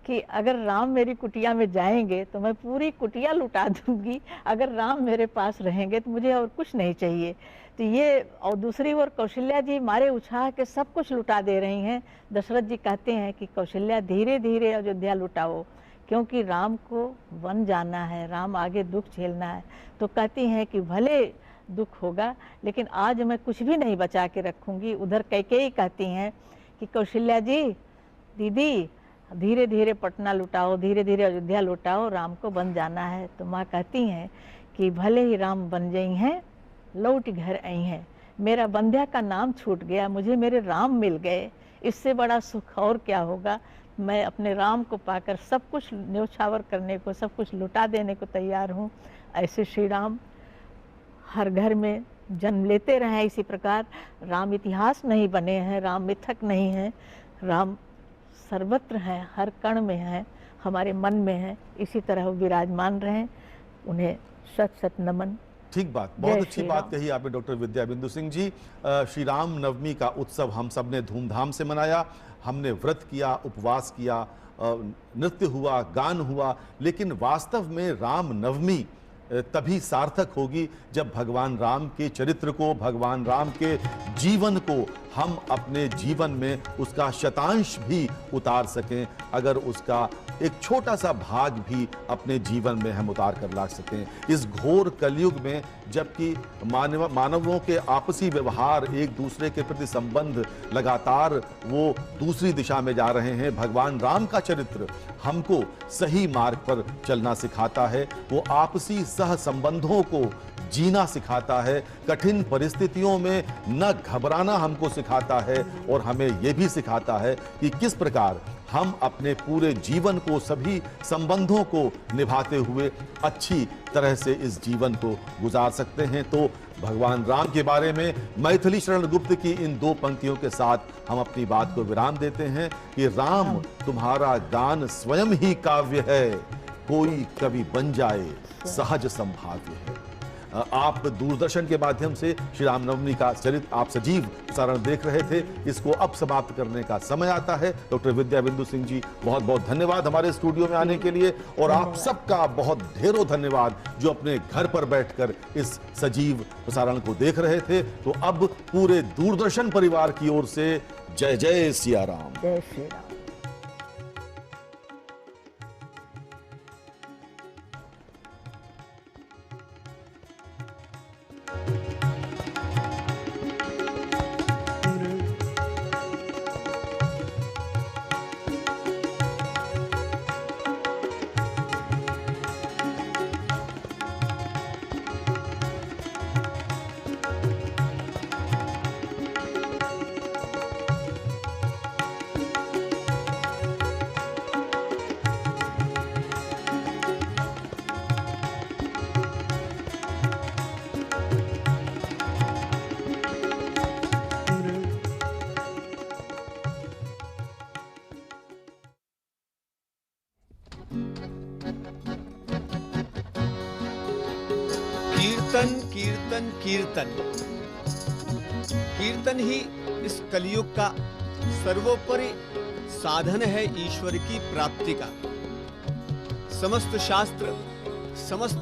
कि अगर राम मेरी कुटिया में जाएंगे तो मैं पूरी कुटिया लुटा दूंगी, अगर राम मेरे पास रहेंगे तो मुझे और कुछ नहीं चाहिए। तो ये, और दूसरी ओर कौशल्या जी मारे उत्साह के सब कुछ लुटा दे रही हैं। दशरथ जी कहते हैं कि कौशल्या धीरे धीरे अयोध्या लुटाओ, क्योंकि राम को वन जाना है, राम आगे दुख झेलना है। तो कहती हैं कि भले दुख होगा लेकिन आज मैं कुछ भी नहीं बचा के रखूंगी। उधर कैकेयी कहती हैं कि कौशल्या जी, दीदी धीरे धीरे पटना लुटाओ, धीरे धीरे अयोध्या लुटाओ, राम को वन जाना है। तो माँ कहती हैं कि भले ही राम बन गई हैं, लौट घर आई हैं, मेरा बंध्या का नाम छूट गया, मुझे मेरे राम मिल गए, इससे बड़ा सुख और क्या होगा। मैं अपने राम को पाकर सब कुछ न्यौछावर करने को, सब कुछ लुटा देने को तैयार हूँ। ऐसे श्री राम हर घर में जन्म लेते रहे। इसी प्रकार राम इतिहास नहीं बने हैं, राम मिथक नहीं हैं, राम सर्वत्र हैं, हर कण में हैं, हमारे मन में हैं। इसी तरह वो विराजमान रहें। उन्हें सत सत नमन। ठीक बात, बहुत अच्छी बात कही आपने डॉक्टर विद्या बिंदु सिंह जी। श्री राम नवमी का उत्सव हम सब ने धूमधाम से मनाया। हमने व्रत किया, उपवास किया, नृत्य हुआ, गान हुआ, लेकिन वास्तव में राम नवमी तभी सार्थक होगी जब भगवान राम के चरित्र को, भगवान राम के जीवन को हम अपने जीवन में उसका शतांश भी उतार सकें। अगर उसका एक छोटा सा भाग भी अपने जीवन में हम उतार कर ला सकें। इस घोर कलयुग में जबकि मानवों के आपसी व्यवहार, एक दूसरे के प्रति संबंध लगातार वो दूसरी दिशा में जा रहे हैं, भगवान राम का चरित्र हमको सही मार्ग पर चलना सिखाता है। वो आपसी सह संबंधों को जीना सिखाता है, कठिन परिस्थितियों में न घबराना हमको सिखाता है, और हमें यह भी सिखाता है कि किस प्रकार हम अपने पूरे जीवन को, सभी संबंधों को निभाते हुए अच्छी तरह से इस जीवन को गुजार सकते हैं। तो भगवान राम के बारे में मैथिली शरण गुप्त की इन दो पंक्तियों के साथ हम अपनी बात को विराम देते हैं कि राम तुम्हारा गान स्वयं ही काव्य है, कोई कवि बन जाए सहज संभाव्य है। आप दूरदर्शन के माध्यम से श्री रामनवमी का चरित्र आप सजीव प्रसारण देख रहे थे। इसको अब समाप्त करने का समय आता है। डॉक्टर विद्या बिंदु सिंह जी, बहुत बहुत धन्यवाद हमारे स्टूडियो में आने के लिए, और आप सबका बहुत ढेरों धन्यवाद जो अपने घर पर बैठकर इस सजीव प्रसारण को देख रहे थे। तो अब पूरे दूरदर्शन परिवार की ओर से जय जय सिया राम। जय श्री राम। कीर्तन कीर्तन कीर्तन कीर्तन ही इस कलयुग का सर्वोपरि साधन है ईश्वर की प्राप्ति का। समस्त शास्त्र, समस्त